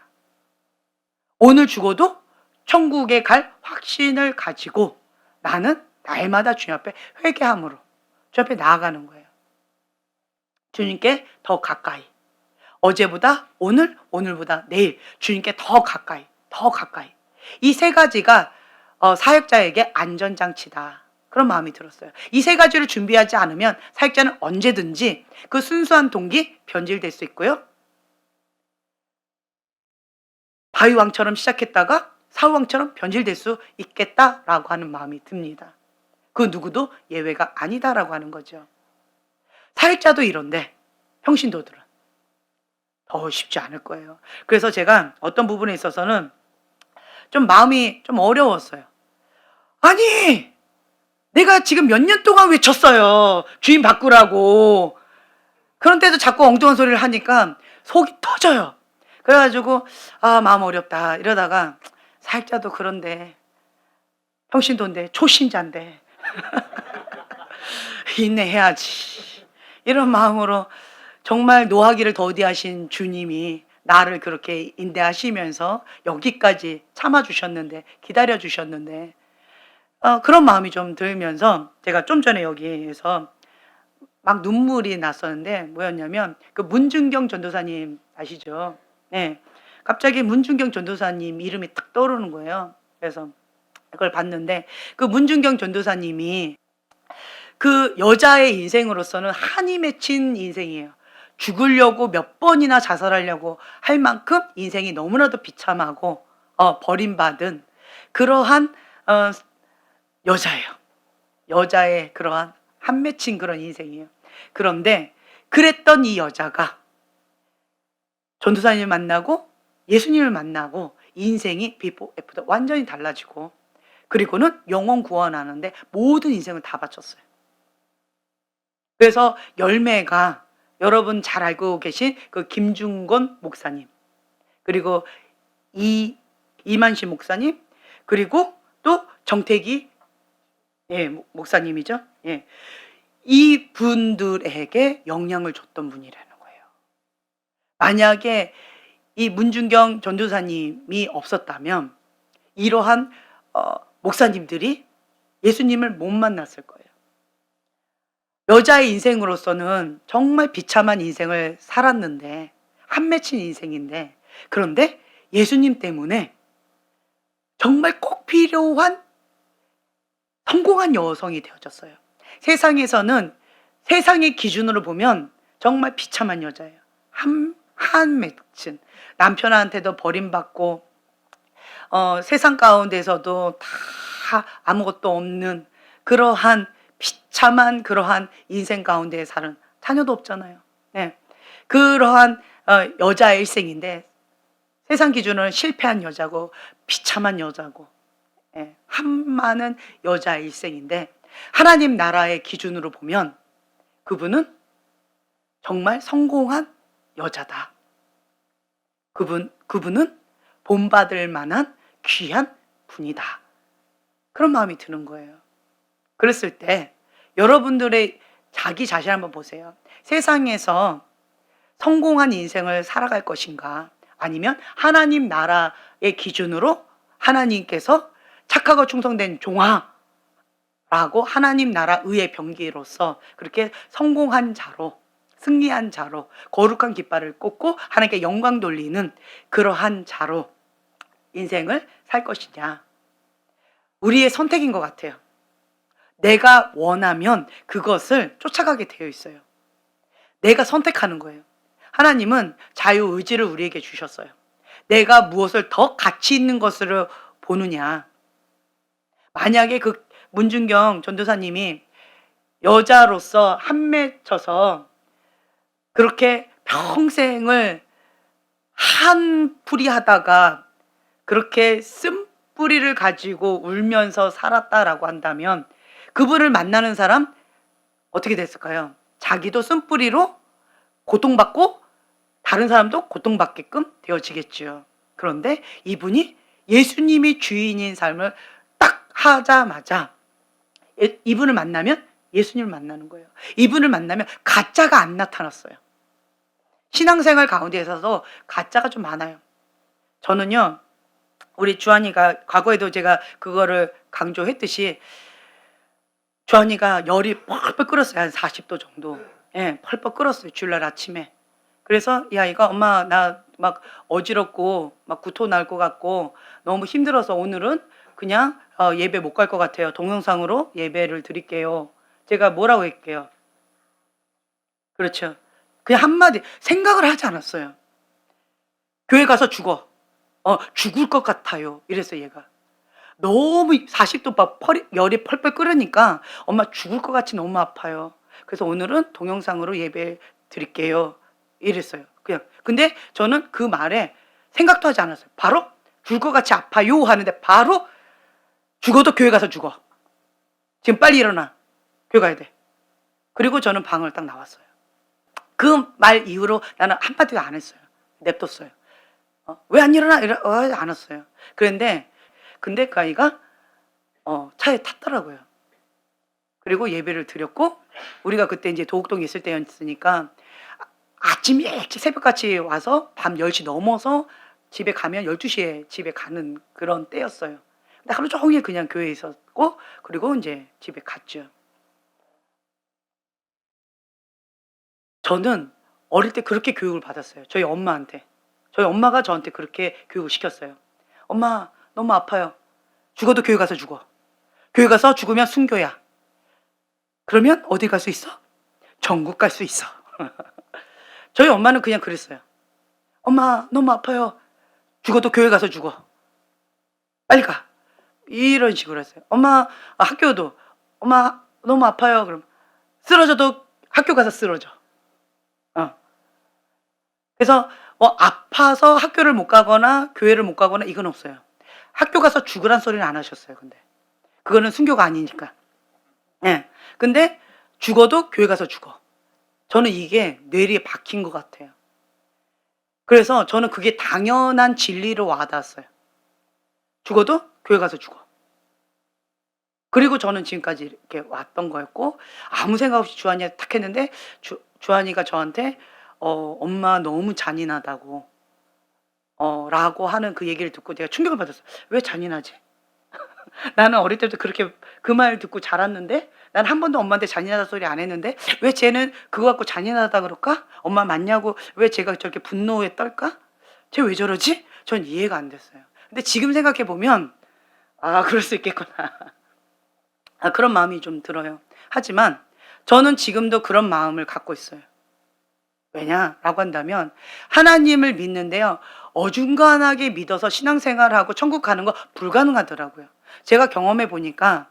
오늘 죽어도 천국에 갈 확신을 가지고 나는 날마다 주님 앞에 회개함으로 주님 앞에 나아가는 거예요. 주님께 더 가까이. 어제보다 오늘, 오늘보다 내일 주님께 더 가까이, 더 가까이. 이 세 가지가 사역자에게 안전장치다. 그런 마음이 들었어요. 이 세 가지를 준비하지 않으면 사역자는 언제든지 그 순수한 동기 변질될 수 있고요. 다윗왕처럼 시작했다가 사울왕처럼 변질될 수 있겠다라고 하는 마음이 듭니다. 그 누구도 예외가 아니다라고 하는 거죠. 사역자도 이런데 평신도들은 더 쉽지 않을 거예요. 그래서 제가 어떤 부분에 있어서는 좀 마음이 좀 어려웠어요. 아니, 내가 지금 몇 년 동안 외쳤어요. 주인 바꾸라고. 그런데도 자꾸 엉뚱한 소리를 하니까 속이 터져요. 그래가지고 마음 어렵다 이러다가 사역자도 그런데 평신도인데 초신자인데 인내해야지. 이런 마음으로 정말 노하기를 더디하신 주님이 나를 그렇게 인내하시면서 여기까지 참아주셨는데 기다려주셨는데 그런 마음이 좀 들면서 제가 좀 전에 여기에서 막 눈물이 났었는데 뭐였냐면 그 문준경 전도사님 아시죠? 네, 갑자기 문준경 전도사님 이름이 딱 떠오르는 거예요. 그래서 그걸 봤는데 그 문준경 전도사님이 그 여자의 인생으로서는 한이 맺힌 인생이에요. 죽으려고 몇 번이나 자살하려고 할 만큼 인생이 너무나도 비참하고 버림받은 그러한 여자예요. 여자의 그러한 한 맺힌 그런 인생이에요. 그런데 그랬던 이 여자가 전도사님을 만나고 예수님을 만나고 인생이 비포 애프터 완전히 달라지고 그리고는 영혼 구원하는데 모든 인생을 다 바쳤어요. 그래서 열매가 여러분 잘 알고 계신 그 김중건 목사님, 그리고 이만시 목사님, 그리고 또 정태기 목사님이죠. 예. 이 분들에게 영향을 줬던 분이라는 거예요. 만약에 이 문중경 전도사님이 없었다면 이러한 목사님들이 예수님을 못 만났을 거예요. 여자의 인생으로서는 정말 비참한 인생을 살았는데, 한 맺힌 인생인데, 그런데 예수님 때문에 정말 꼭 필요한 성공한 여성이 되어졌어요. 세상에서는, 세상의 기준으로 보면 정말 비참한 여자예요. 한 맺힌, 남편한테도 버림받고 세상 가운데서도 다 아무것도 없는 그러한 비참한 그러한 인생 가운데 사는, 자녀도 없잖아요. 네. 그러한 여자의 일생인데, 세상 기준으로는 실패한 여자고 비참한 여자고, 한많은 여자의 일생인데, 하나님 나라의 기준으로 보면 그분은 정말 성공한 여자다. 그분은 본받을 만한 귀한 분이다. 그런 마음이 드는 거예요. 그랬을 때 여러분들의 자기 자신 한번 보세요. 세상에서 성공한 인생을 살아갈 것인가, 아니면 하나님 나라의 기준으로 하나님께서 착하고 충성된 종아라고 하나님 나라 의의 병기로서 그렇게 성공한 자로, 승리한 자로, 거룩한 깃발을 꽂고 하나님께 영광 돌리는 그러한 자로 인생을 살 것이냐, 우리의 선택인 것 같아요. 내가 원하면 그것을 쫓아가게 되어 있어요. 내가 선택하는 거예요. 하나님은 자유의지를 우리에게 주셨어요. 내가 무엇을 더 가치 있는 것으로 보느냐. 만약에 그 문준경 전도사님이 여자로서 한 맺혀서 그렇게 평생을 한풀이 하다가 그렇게 쓴뿌리를 가지고 울면서 살았다라고 한다면, 그분을 만나는 사람 어떻게 됐을까요? 자기도 쓴뿌리로 고통받고 다른 사람도 고통받게끔 되어지겠죠. 그런데 이분이 예수님이 주인인 삶을 딱 하자마자 이분을 만나면 예수님을 만나는 거예요. 이분을 만나면 가짜가 안 나타났어요. 신앙생활 가운데 있어서 가짜가 좀 많아요. 저는요, 우리 주한이가 과거에도 제가 그거를 강조했듯이, 주한이가 열이 펄펄 끓었어요. 한 40도 정도. 예, 펄펄 끓었어요. 주일날 아침에. 그래서 이 아이가, 엄마 나 막 어지럽고 막 구토 날 것 같고 너무 힘들어서 오늘은 그냥 예배 못 갈 것 같아요. 동영상으로 예배를 드릴게요. 제가 뭐라고 할게요? 그렇죠. 그냥 한마디, 생각을 하지 않았어요. 교회 가서 죽어. 죽을 것 같아요. 이랬어요, 얘가. 너무 40도 막 열이 펄펄 끓으니까 엄마 죽을 것 같이 너무 아파요. 그래서 오늘은 동영상으로 예배 드릴게요. 이랬어요. 그냥. 근데 저는 그 말에 생각도 하지 않았어요. 바로 죽을 것 같이 아파요 하는데 바로 죽어도 교회 가서 죽어. 지금 빨리 일어나. 교회 가야 돼. 그리고 저는 방을 딱 나왔어요. 그 말 이후로 나는 한마디도 안 했어요. 냅뒀어요. 왜 안 일어나? 안 했어요. 근데 그 아이가 차에 탔더라고요. 그리고 예배를 드렸고, 우리가 그때 이제 도곡동에 있을 때였으니까 아침 일찍 새벽같이 와서 밤 10시 넘어서 집에 가면 12시에 집에 가는 그런 때였어요. 근데 하루 종일 그냥 교회에 있었고, 그리고 이제 집에 갔죠. 저는 어릴 때 그렇게 교육을 받았어요. 저희 엄마한테. 저희 엄마가 저한테 그렇게 교육을 시켰어요. 엄마 너무 아파요. 죽어도 교회 가서 죽어. 교회 가서 죽으면 순교야. 그러면 어디 갈 수 있어? 천국 갈 수 있어. 저희 엄마는 그냥 그랬어요. 엄마 너무 아파요. 죽어도 교회 가서 죽어. 빨리 가. 이런 식으로 했어요. 엄마 학교도, 엄마 너무 아파요. 그럼 쓰러져도 학교 가서 쓰러져. 그래서 아파서 학교를 못 가거나 교회를 못 가거나 이건 없어요. 학교 가서 죽으란 소리는 안 하셨어요. 근데 그거는 순교가 아니니까. 예. 근데 죽어도 교회 가서 죽어. 저는 이게 뇌리에 박힌 것 같아요. 그래서 저는 그게 당연한 진리로 와닿았어요. 죽어도 교회 가서 죽어. 그리고 저는 지금까지 이렇게 왔던 거였고, 아무 생각 없이 주한이한테 탁 했는데, 주한이가 저한테 엄마 너무 잔인하다고 라고 하는 그 얘기를 듣고 내가 충격을 받았어요. 왜 잔인하지? 나는 어릴 때부터 그렇게 그 말 듣고 자랐는데, 난 한 번도 엄마한테 잔인하다 소리 안 했는데 왜 쟤는 그거 갖고 잔인하다 그럴까? 엄마 맞냐고 왜 제가 저렇게 분노에 떨까? 쟤 왜 저러지? 전 이해가 안 됐어요. 근데 지금 생각해 보면 그럴 수 있겠구나. 그런 마음이 좀 들어요. 하지만 저는 지금도 그런 마음을 갖고 있어요. 왜냐라고 한다면 하나님을 믿는데요, 어중간하게 믿어서 신앙생활하고 천국 가는 거 불가능하더라고요. 제가 경험해 보니까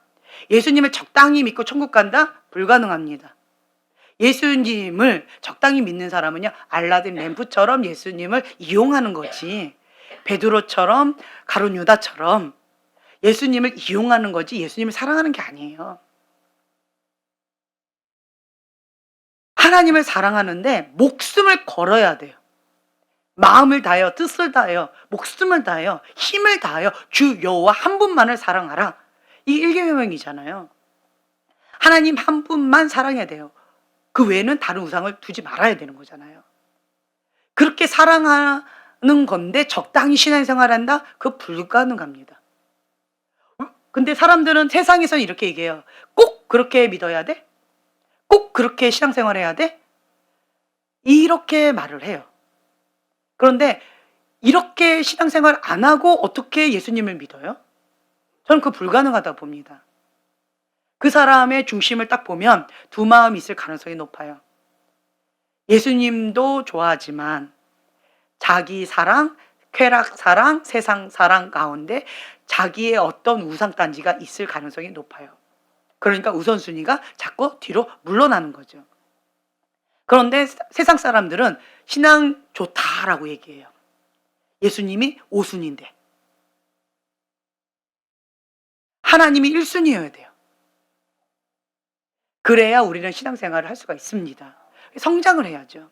예수님을 적당히 믿고 천국 간다? 불가능합니다. 예수님을 적당히 믿는 사람은요, 알라딘 램프처럼 예수님을 이용하는 거지, 베드로처럼 가룟 유다처럼 예수님을 이용하는 거지 예수님을 사랑하는 게 아니에요. 하나님을 사랑하는데 목숨을 걸어야 돼요. 마음을 다하여, 뜻을 다하여, 목숨을 다하여, 힘을 다하여 주 여호와 한 분만을 사랑하라. 이 일계명이잖아요. 하나님 한 분만 사랑해야 돼요. 그 외에는 다른 우상을 두지 말아야 되는 거잖아요. 그렇게 사랑하는 건데 적당히 신앙생활한다? 그거 불가능합니다. 근데 사람들은 세상에서는 이렇게 얘기해요. 꼭 그렇게 믿어야 돼? 꼭 그렇게 신앙생활해야 돼? 이렇게 말을 해요. 그런데 이렇게 신앙생활 안 하고 어떻게 예수님을 믿어요? 저는 그거 불가능하다고 봅니다. 그 사람의 중심을 딱 보면 두 마음이 있을 가능성이 높아요. 예수님도 좋아하지만 자기 사랑, 쾌락 사랑, 세상 사랑 가운데 자기의 어떤 우상단지가 있을 가능성이 높아요. 그러니까 우선순위가 자꾸 뒤로 물러나는 거죠. 그런데 세상 사람들은 신앙 좋다라고 얘기해요. 예수님이 5순위인데 하나님이 1순위여야 돼요. 그래야 우리는 신앙생활을 할 수가 있습니다. 성장을 해야죠.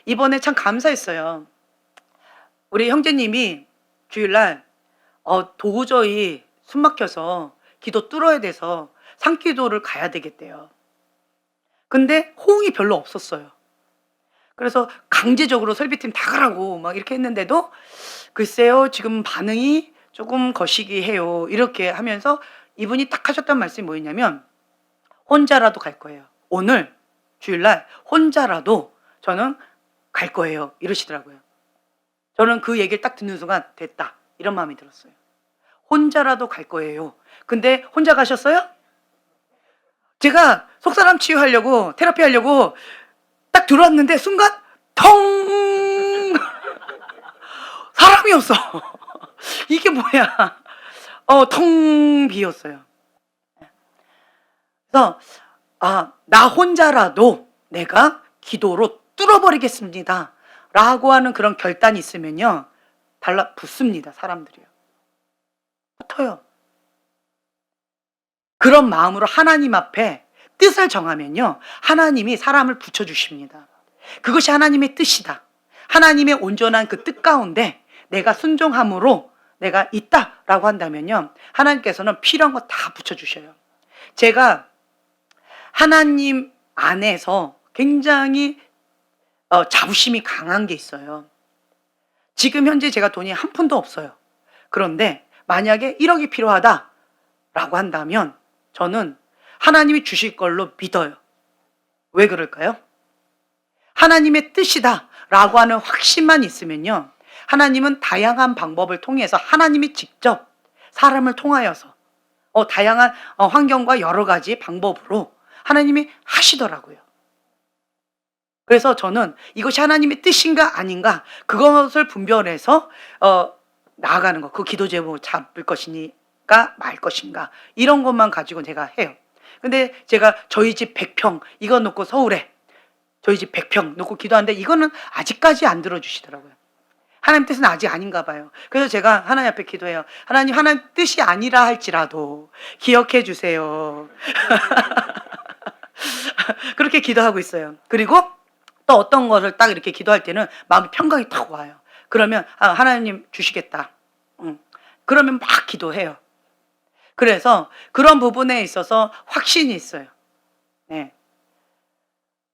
이번에 참 감사했어요. 우리 형제님이 주일날 도저히 숨 막혀서 기도 뚫어야 돼서 산기도를 가야 되겠대요. 근데 호응이 별로 없었어요. 그래서 강제적으로 설비팀 다 가라고 막 이렇게 했는데도 글쎄요, 지금 반응이 조금 거시기해요. 이렇게 하면서 이분이 딱 하셨던 말씀이 뭐였냐면, 혼자라도 갈 거예요. 오늘 주일날 혼자라도 저는 갈 거예요. 이러시더라고요. 저는 그 얘기를 딱 듣는 순간 됐다, 이런 마음이 들었어요. 혼자라도 갈 거예요. 근데 혼자 가셨어요? 제가 속사람 치유하려고, 테라피 하려고 딱 들어왔는데 순간 텅 사람이 없어. 이게 뭐야? 텅 비었어요. 그래서 나 혼자라도 내가 기도로 뚫어버리겠습니다 라고 하는 그런 결단이 있으면요, 달라붙습니다. 사람들이요. 붙어요. 그런 마음으로 하나님 앞에 뜻을 정하면요, 하나님이 사람을 붙여주십니다. 그것이 하나님의 뜻이다. 하나님의 온전한 그 뜻 가운데 내가 순종함으로 내가 있다라고 한다면요, 하나님께서는 필요한 거 다 붙여주셔요. 제가 하나님 안에서 굉장히 자부심이 강한 게 있어요. 지금 현재 제가 돈이 한 푼도 없어요. 그런데 만약에 1억이 필요하다라고 한다면 저는 하나님이 주실 걸로 믿어요. 왜 그럴까요? 하나님의 뜻이다라고 하는 확신만 있으면요, 하나님은 다양한 방법을 통해서 하나님이 직접 사람을 통하여서 다양한 환경과 여러 가지 방법으로 하나님이 하시더라고요. 그래서 저는 이것이 하나님의 뜻인가 아닌가, 그것을 분별해서 나아가는 것, 그 기도 제목 잡을 것인가 말 것인가, 이런 것만 가지고 제가 해요. 근데 제가 저희 집 100평 이거 놓고 서울에 저희 집 100평 놓고 기도하는데 이거는 아직까지 안 들어주시더라고요. 하나님 뜻은 아직 아닌가 봐요. 그래서 제가 하나님 앞에 기도해요. 하나님, 하나님 뜻이 아니라 할지라도 기억해 주세요. 그렇게 기도하고 있어요. 그리고 또 어떤 것을 딱 이렇게 기도할 때는 마음이 평강이 탁 와요. 그러면 하나님 주시겠다. 그러면 막 기도해요. 그래서 그런 부분에 있어서 확신이 있어요. 네.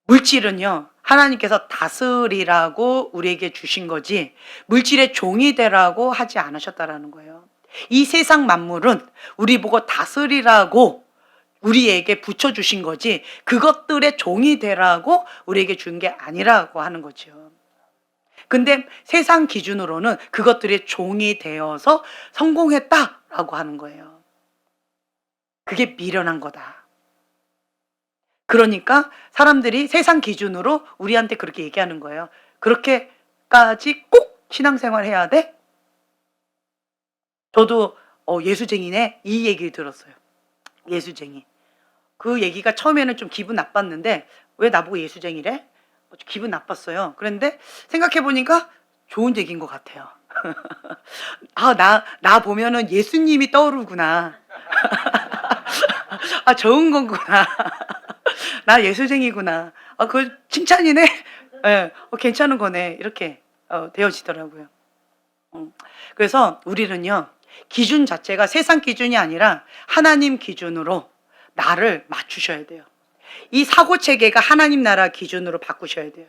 물질은요, 하나님께서 다스리라고 우리에게 주신 거지 물질의 종이 되라고 하지 않으셨다라는 거예요. 이 세상 만물은 우리 보고 다스리라고 우리에게 붙여주신 거지 그것들의 종이 되라고 우리에게 준 게 아니라고 하는 거죠. 근데 세상 기준으로는 그것들의 종이 되어서 성공했다라고 하는 거예요. 그게 미련한 거다. 그러니까 사람들이 세상 기준으로 우리한테 그렇게 얘기하는 거예요. 그렇게까지 꼭 신앙생활 해야 돼? 저도 예수쟁이네 이 얘기를 들었어요. 예수쟁이. 그 얘기가 처음에는 좀 기분 나빴는데 왜 나보고 예수쟁이래? 기분 나빴어요. 그런데 생각해 보니까 좋은 얘기인 것 같아요. 나 보면은 예수님이 떠오르구나. 좋은 건구나. 나 예수쟁이구나. 그 칭찬이네. 네, 괜찮은 거네. 이렇게 되어지더라고요. 그래서 우리는요, 기준 자체가 세상 기준이 아니라 하나님 기준으로 나를 맞추셔야 돼요. 이 사고 체계가 하나님 나라 기준으로 바꾸셔야 돼요.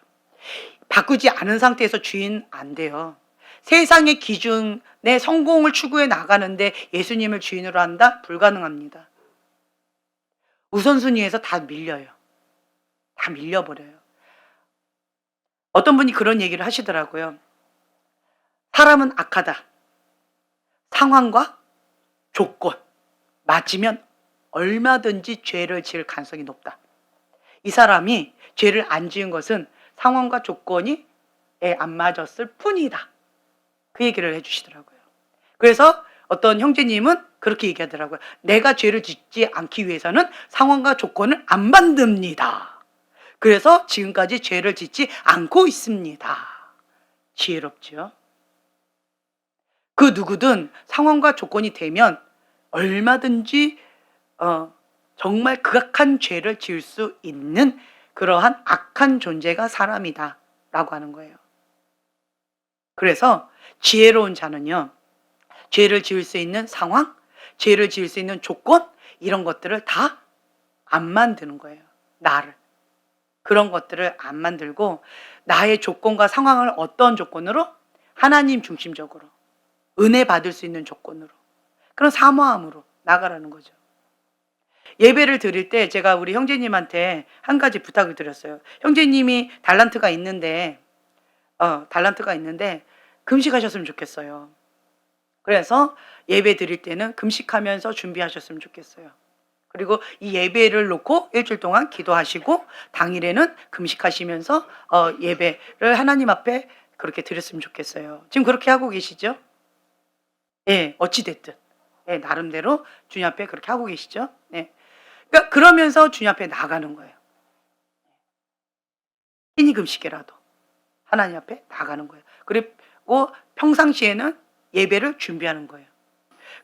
바꾸지 않은 상태에서 주인 안 돼요. 세상의 기준의 성공을 추구해 나가는데 예수님을 주인으로 한다? 불가능합니다. 우선순위에서 다 밀려요. 다 밀려버려요. 어떤 분이 그런 얘기를 하시더라고요. 사람은 악하다. 상황과 조건 맞으면 얼마든지 죄를 지을 가능성이 높다. 이 사람이 죄를 안 지은 것은 상황과 조건이 안 맞았을 뿐이다. 그 얘기를 해주시더라고요. 그래서 어떤 형제님은 그렇게 얘기하더라고요. 내가 죄를 짓지 않기 위해서는 상황과 조건을 안 만듭니다. 그래서 지금까지 죄를 짓지 않고 있습니다. 지혜롭죠? 그 누구든 상황과 조건이 되면 얼마든지 정말 극악한 죄를 지을 수 있는 그러한 악한 존재가 사람이다 라고 하는 거예요. 그래서 지혜로운 자는요, 죄를 지을 수 있는 상황, 죄를 지을 수 있는 조건, 이런 것들을 다 안 만드는 거예요. 나를. 그런 것들을 안 만들고 나의 조건과 상황을 어떤 조건으로? 하나님 중심적으로, 은혜 받을 수 있는 조건으로, 그런 사모함으로 나가라는 거죠. 예배를 드릴 때 제가 우리 형제님한테 한 가지 부탁을 드렸어요. 형제님이 달란트가 있는데 금식하셨으면 좋겠어요. 그래서 예배 드릴 때는 금식하면서 준비하셨으면 좋겠어요. 그리고 이 예배를 놓고 일주일 동안 기도하시고 당일에는 금식하시면서 예배를 하나님 앞에 그렇게 드렸으면 좋겠어요. 지금 그렇게 하고 계시죠? 예, 어찌됐든. 예, 나름대로 주님 앞에 그렇게 하고 계시죠? 네. 그러니까 그러면서 주님 앞에 나가는 거예요. 끼니 금식이라도 하나님 앞에 나가는 거예요. 그리고 평상시에는 예배를 준비하는 거예요.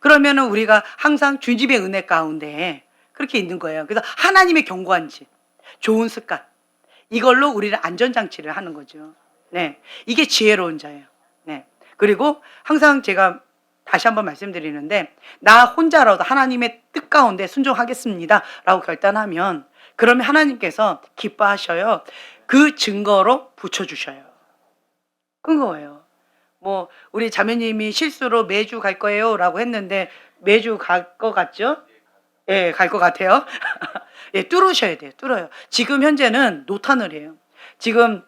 그러면은 우리가 항상 주님의 은혜 가운데 그렇게 있는 거예요. 그래서 하나님의 견고한 집, 좋은 습관, 이걸로 우리는 안전장치를 하는 거죠. 네, 이게 지혜로운 자예요. 네, 그리고 항상 제가 다시 한번 말씀드리는데 나 혼자라도 하나님의 뜻 가운데 순종하겠습니다 라고 결단하면 그러면 하나님께서 기뻐하셔요. 그 증거로 붙여주셔요. 그거예요. 뭐 우리 자매님이 실수로 매주 갈 거예요 라고 했는데 매주 갈 것 같죠? 예, 갈 것 같아요. 예, 뚫으셔야 돼요. 뚫어요. 지금 현재는 노탄을이에요. 지금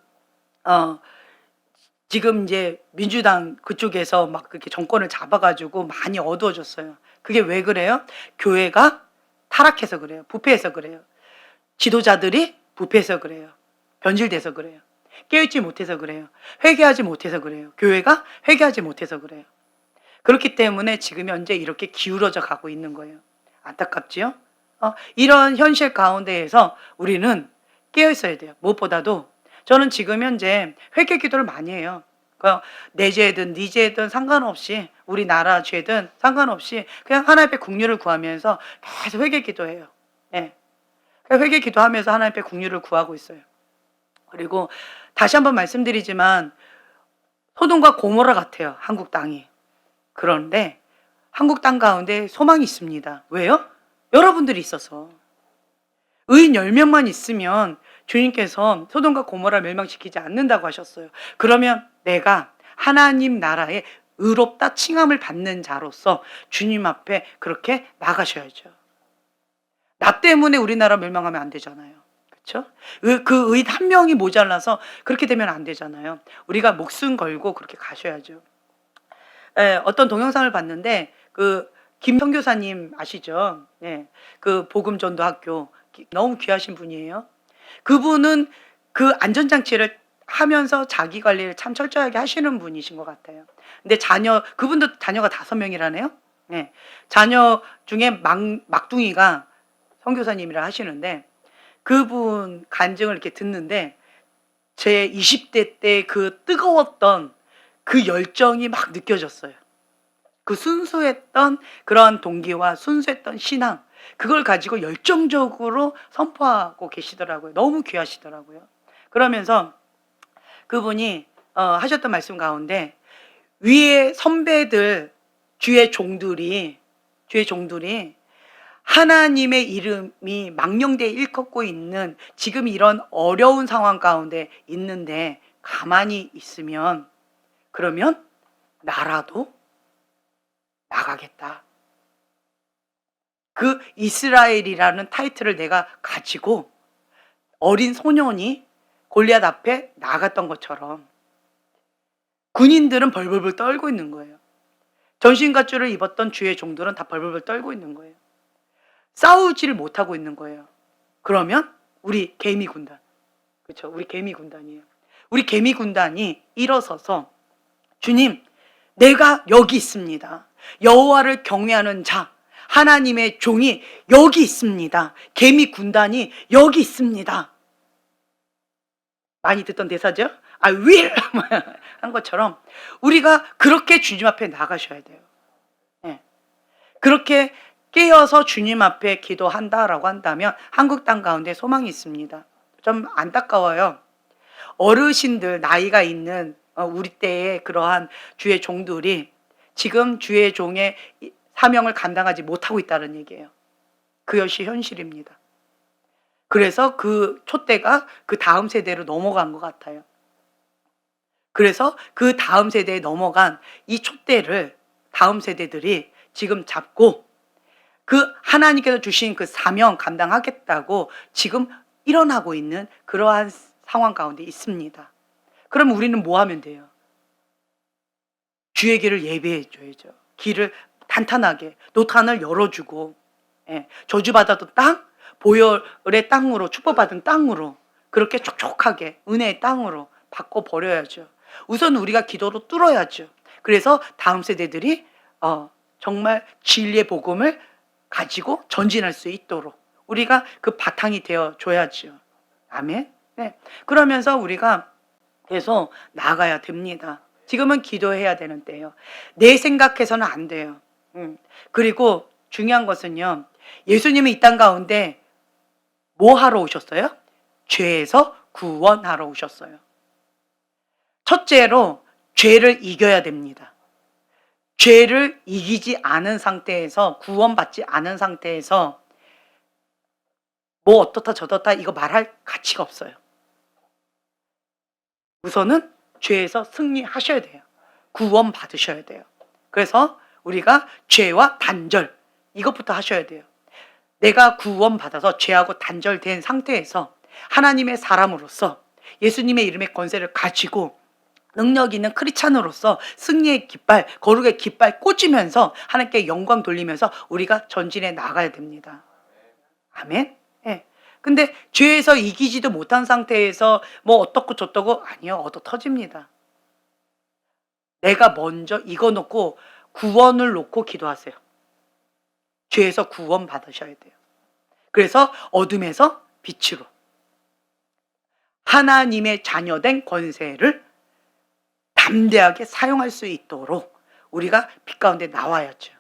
이제 민주당 그쪽에서 막 그렇게 정권을 잡아가지고 많이 어두워졌어요. 그게 왜 그래요? 교회가 타락해서 그래요. 부패해서 그래요. 지도자들이 부패해서 그래요. 변질돼서 그래요. 깨어있지 못해서 그래요. 회개하지 못해서 그래요. 교회가 회개하지 못해서 그래요. 그렇기 때문에 지금 현재 이렇게 기울어져 가고 있는 거예요. 안타깝지요? 이런 현실 가운데에서 우리는 깨어 있어야 돼요. 무엇보다도 저는 지금 현재 회개 기도를 많이 해요. 내 죄든 네 죄든 상관없이 우리나라 죄든 상관없이 그냥 하나님 앞에 긍휼을 구하면서 계속 회개 기도해요. 예. 회개 기도하면서 하나님 앞에 긍휼을 구하고 있어요. 그리고 다시 한번 말씀드리지만 소돔과 고모라 같아요. 한국 땅이. 그런데 한국 땅 가운데 소망이 있습니다. 왜요? 여러분들이 있어서. 의인 10명만 있으면 주님께서 소돔과 고모라 멸망시키지 않는다고 하셨어요. 그러면 내가 하나님 나라에 의롭다 칭함을 받는 자로서 주님 앞에 그렇게 나가셔야죠. 나 때문에 우리나라 멸망하면 안 되잖아요. 그렇죠? 그 의인 한 명이 모자라서 그렇게 되면 안 되잖아요. 우리가 목숨 걸고 그렇게 가셔야죠. 어떤 동영상을 봤는데 그 김선교사님 아시죠? 네, 그 복음전도 학교 너무 귀하신 분이에요. 그분은 그 안전장치를 하면서 자기 관리를 참 철저하게 하시는 분이신 것 같아요. 근데 그분도 자녀가 5명이라네요. 네, 자녀 중에 막둥이가 선교사님이라 하시는데 그분 간증을 이렇게 듣는데 제 20대 때 그 뜨거웠던 그 열정이 막 느껴졌어요. 그 순수했던 그런 동기와 순수했던 신앙, 그걸 가지고 열정적으로 선포하고 계시더라고요. 너무 귀하시더라고요. 그러면서 그분이 하셨던 말씀 가운데 위에 선배들, 주의 종들이 하나님의 이름이 망령되이 일컫고 있는 지금 이런 어려운 상황 가운데 있는데 가만히 있으면 그러면 나라도 나가겠다. 그 이스라엘이라는 타이틀을 내가 가지고 어린 소년이 골리앗 앞에 나갔던 것처럼 군인들은 벌벌벌 떨고 있는 거예요. 전신갑주를 입었던 주의 종들은 다 벌벌벌 떨고 있는 거예요. 싸우지를 못하고 있는 거예요. 그러면 우리 개미 군단, 그렇죠? 우리 개미 군단이에요. 우리 개미 군단이 일어서서 주님, 내가 여기 있습니다. 여호와를 경외하는 자, 하나님의 종이 여기 있습니다. 개미 군단이 여기 있습니다. 많이 듣던 대사죠? will 한 것처럼 우리가 그렇게 주님 앞에 나가셔야 돼요. 네. 그렇게 깨어서 주님 앞에 기도한다라고 한다면 한국 땅 가운데 소망이 있습니다. 좀 안타까워요. 어르신들, 나이가 있는 우리 때의 그러한 주의 종들이 지금 주의 종의 사명을 감당하지 못하고 있다는 얘기예요. 그것이 현실입니다. 그래서 그 촛대가 그 다음 세대로 넘어간 것 같아요. 그래서 그 다음 세대에 넘어간 이 촛대를 다음 세대들이 지금 잡고 그 하나님께서 주신 그 사명 감당하겠다고 지금 일어나고 있는 그러한 상황 가운데 있습니다. 그럼 우리는 뭐 하면 돼요? 주의 길을 예배해 줘야죠. 길을 탄탄하게 노탄을 열어주고, 저주받았던 땅, 보혈의 땅으로 축복받은 땅으로 그렇게 촉촉하게 은혜의 땅으로 바꿔버려야죠. 우선 우리가 기도로 뚫어야죠. 그래서 다음 세대들이 정말 진리의 복음을 가지고 전진할 수 있도록 우리가 그 바탕이 되어줘야죠. 아멘. 네. 그러면서 우리가 계속 나가야 됩니다. 지금은 기도해야 되는 때예요. 내 생각해서는 안 돼요. 그리고 중요한 것은요. 예수님이 이 땅 가운데 뭐 하러 오셨어요? 죄에서 구원하러 오셨어요. 첫째로 죄를 이겨야 됩니다. 죄를 이기지 않은 상태에서 구원받지 않은 상태에서 뭐 어떻다 저렇다 이거 말할 가치가 없어요. 우선은 죄에서 승리하셔야 돼요. 구원 받으셔야 돼요. 그래서 우리가 죄와 단절 이것부터 하셔야 돼요. 내가 구원 받아서 죄하고 단절된 상태에서 하나님의 사람으로서 예수님의 이름의 권세를 가지고 능력 있는 크리스찬으로서 승리의 깃발, 거룩의 깃발 꽂으면서 하나님께 영광 돌리면서 우리가 전진해 나가야 됩니다. 아멘. 예. 근데 죄에서 이기지도 못한 상태에서 뭐 어떻고 저떻고 아니요. 얻어 터집니다. 내가 먼저 이거 놓고 구원을 놓고 기도하세요. 죄에서 구원 받으셔야 돼요. 그래서 어둠에서 빛으로 하나님의 자녀된 권세를 담대하게 사용할 수 있도록 우리가 빛 가운데 나와야죠.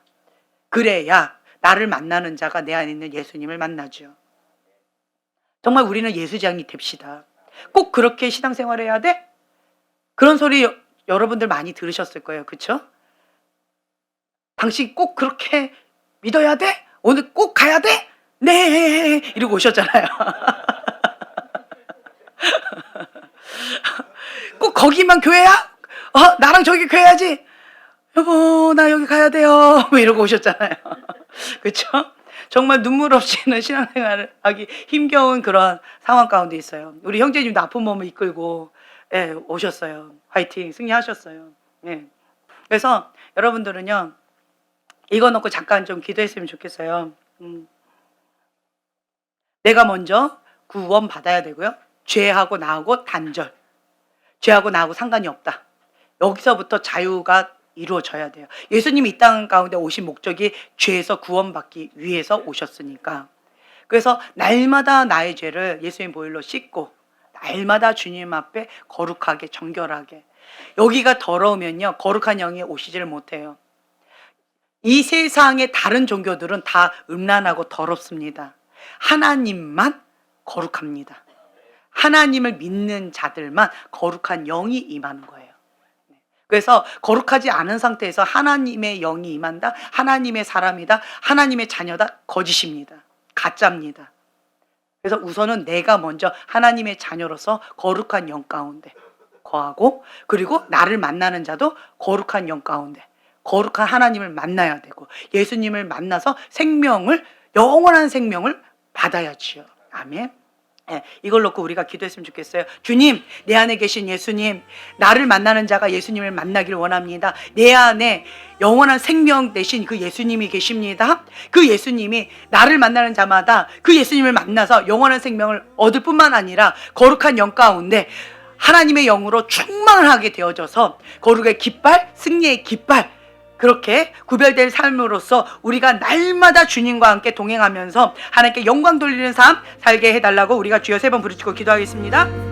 그래야 나를 만나는 자가 내 안에 있는 예수님을 만나죠. 정말 우리는 예수장이 됩시다. 꼭 그렇게 신앙생활 해야 돼? 그런 소리 여러분들 많이 들으셨을 거예요. 그렇죠? 당신 꼭 그렇게 믿어야 돼? 오늘 꼭 가야 돼? 네 이러고 오셨잖아요. 꼭 거기만 교회야? 나랑 저기 교회야지. 여보 나 여기 가야 돼요. 뭐 이러고 오셨잖아요. 그렇죠? 정말 눈물 없이는 신앙생활을 하기 힘겨운 그런 상황 가운데 있어요. 우리 형제님도 아픈 몸을 이끌고 오셨어요. 화이팅 승리하셨어요. 그래서 여러분들은요 이거 놓고 잠깐 좀 기도했으면 좋겠어요. 내가 먼저 구원 받아야 되고요. 죄하고 나하고 단절. 죄하고 나하고 상관이 없다. 여기서부터 자유가 이루어져야 돼요. 예수님이 이 땅 가운데 오신 목적이 죄에서 구원받기 위해서 오셨으니까. 그래서 날마다 나의 죄를 예수님 보혈로 씻고 날마다 주님 앞에 거룩하게 정결하게. 여기가 더러우면요 거룩한 영이 오시지를 못해요. 이 세상의 다른 종교들은 다 음란하고 더럽습니다. 하나님만 거룩합니다. 하나님을 믿는 자들만 거룩한 영이 임하는 거예요. 그래서 거룩하지 않은 상태에서 하나님의 영이 임한다, 하나님의 사람이다, 하나님의 자녀다, 거짓입니다. 가짜입니다. 그래서 우선은 내가 먼저 하나님의 자녀로서 거룩한 영 가운데 거하고, 그리고 나를 만나는 자도 거룩한 영 가운데 거룩한 하나님을 만나야 되고, 예수님을 만나서 생명을, 영원한 생명을 받아야지요. 아멘. 이걸 놓고 우리가 기도했으면 좋겠어요. 주님, 내 안에 계신 예수님, 나를 만나는 자가 예수님을 만나길 원합니다. 내 안에 영원한 생명 되신 그 예수님이 계십니다. 그 예수님이 나를 만나는 자마다 그 예수님을 만나서 영원한 생명을 얻을 뿐만 아니라 거룩한 영 가운데 하나님의 영으로 충만하게 되어져서 거룩의 깃발, 승리의 깃발, 그렇게 구별된 삶으로서 우리가 날마다 주님과 함께 동행하면서 하나님께 영광 돌리는 삶 살게 해달라고 우리가 주여 3번 부르짖고 기도하겠습니다.